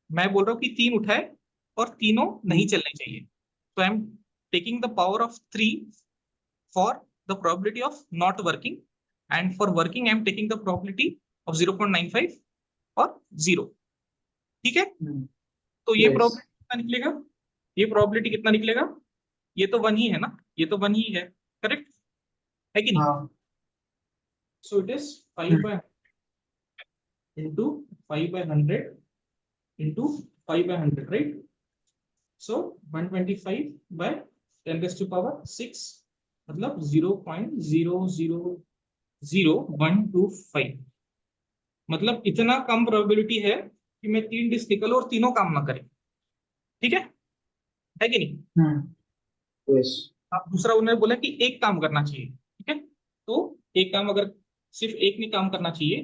मैं बोल रहा हूँ कि 3 उठाए और तीनों नहीं चलने चाहिए, तो I am taking the power of 3 for the probability of not working, and for working I am taking the probability of 0.95 और 0, ठीक है। तो ये Yes. probability कितना निकलेगा? ये probability कितना निकलेगा? ये तो 1 ही है ना, ये तो 1 ही है, करेक्ट है कि नहीं? हाँ सो it is 5/100 into 5/100 into 5/100, right? So 125/10⁻⁶ मतलब 0.0000125, मतलब इतना कम प्रोबेबिलिटी है कि मैं 3 डिस्क निकलूं और तीनों काम ना करें, ठीक है कि नहीं? Yes. अब दूसरा उन्होंने बोला कि एक काम करना चाहिए, ठीक है। तो एक काम अगर सिर्फ एक ने काम करना चाहिए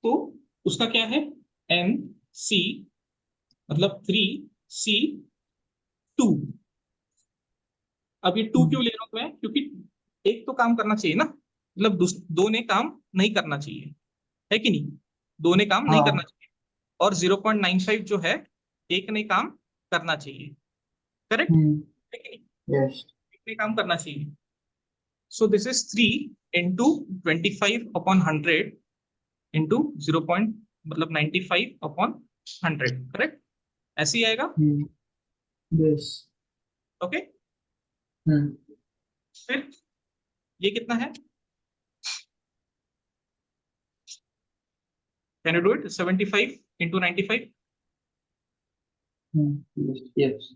तो उसका क्या है? MC मतलब 3C2। अब ये 2 क्यों ले रहा हूं मैं? क्योंकि एक तो काम करना चाहिए ना, मतलब दो ने काम नहीं करना चाहिए, है कि नहीं? दो ने काम नहीं करना हाँ चाहिए और 0.95 जो है एक ने काम करना चाहिए, करेक्ट है कि नहीं? Yes. एक ने काम करना चाहिए। सो दिस इज 3 into 25/100 into 0. मतलब 95/100, करेक्ट? ऐसे ही आएगा, Yes. ओके। फिर ये कितना है? Can you do it? 75 into 95। Yes. Yes.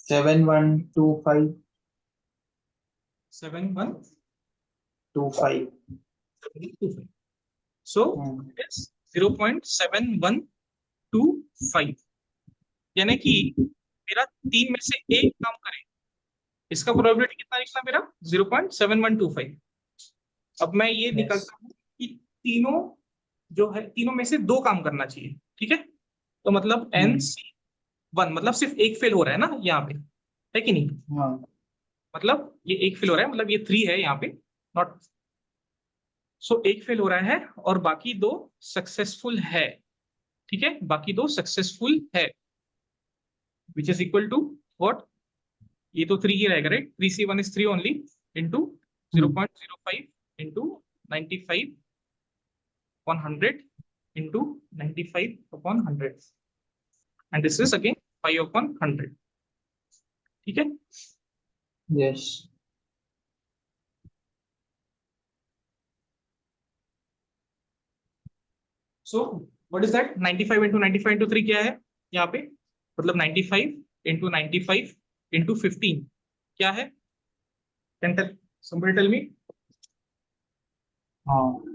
7125. 7125। So it is 0.7125, यानी कि मेरा 3 में से एक काम करे, इसका प्रोबेबिलिटी कितना निकला मेरा? 0.7125। अब मैं ये Yes. निकलता हूँ कि तीनों जो है, तीनों में से दो काम करना चाहिए, ठीक है। तो मतलब NC1 मतलब सिर्फ एक फेल हो रहा है ना यहाँ पे, है कि नहीं? हाँ मतलब ये एक फेल हो रहा है, मतलब ये 3 है यहाँ पे, नॉट। सो एक फेल हो रहा है और बाकी दो सक्सेसफुल है, ठीक है, बाकी दो सक्सेसफुल है, which is equal to what? ये तो 3 ही रहेगा, right? 3C1 is 3 only, into 0.05 into 95/100 into 95/100, and this is again 5/100, ठीक है। Yes. So what is that? 95 into 95 into 3 क्या है यहाँ पे? मतलब 95 into 95 into 15 क्या है? Can tell, somebody tell me? हाँ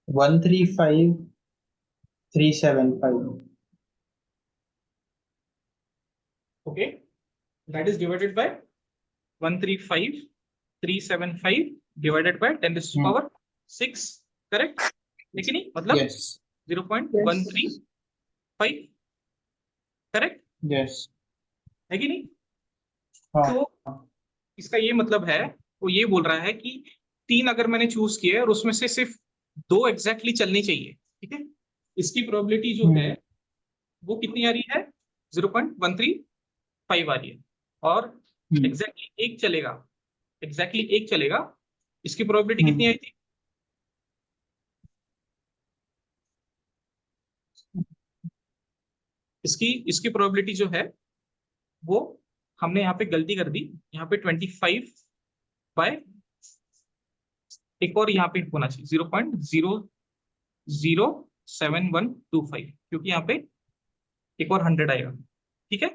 135375. Okay, that is divided by 135,375 divided by 10 to the power 6, correct है कि नहीं? मतलब Yes. 0.135, correct Yes. है कि नहीं? हाँ तो इसका ये मतलब है, वो ये बोल रहा है कि 3 अगर मैंने चूज किया है और उसमें से सिर्फ 2 एग्जैक्टली चलनी चाहिए, ठीक है। इसकी प्रोबेबिलिटी जो है वो कितनी आ रही है, 0.135 आ रही है, और एग्जैक्टली एक चलेगा, एग्जैक्टली एक चलेगा, इसकी प्रोबेबिलिटी कितनी आई थी? इसकी प्रोबेबिलिटी जो है वो हमने यहाँ पे गलती कर दी, यहाँ पे 25 बाय, एक और यहाँ पे होना चाहिए 0.007125, क्योंकि यहाँ पे एक और 100 आएगा, ठीक है।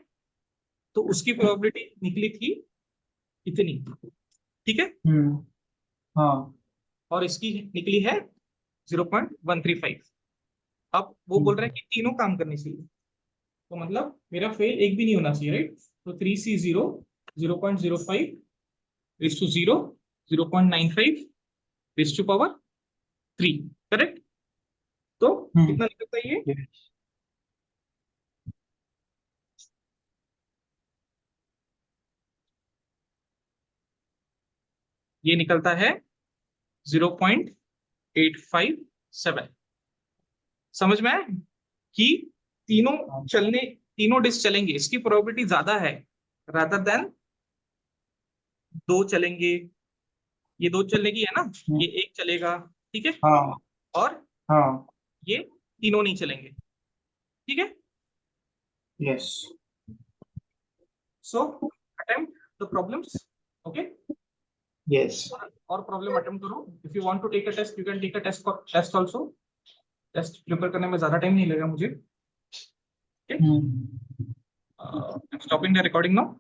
तो उसकी प्रोबेबिलिटी निकली थी इतनी, ठीक है, हाँ और इसकी निकली है 0.135। अब वो बोल रहे हैं कि तीनों काम करने चाहिए, तो मतलब मेरा फेल एक भी नहीं होना चाहिए, राइट। तो 3C0 0.05 raise to 0, 0.95 raise to power 3, correct. तो कितना निकलता है ये? ये निकलता है 0.857। समझ में आया कि तीनों चलने, तीनों डिस्क चलेंगे, इसकी प्रोबेबिलिटी ज्यादा है रादर देन दो चलेंगे। ये दो चलने की है ना, ये एक चलेगा, ठीक है, हाँ और हाँ ये तीनों नहीं चलेंगे, ठीक है। Yes so attempt the problems, okay. Yes और प्रॉब्लम अटेम्प्ट करो। If you want to take a test you can take a test also. Test prepare करने में ज्यादा टाइम नहीं लगेगा मुझे, okay. Stopping the recording now.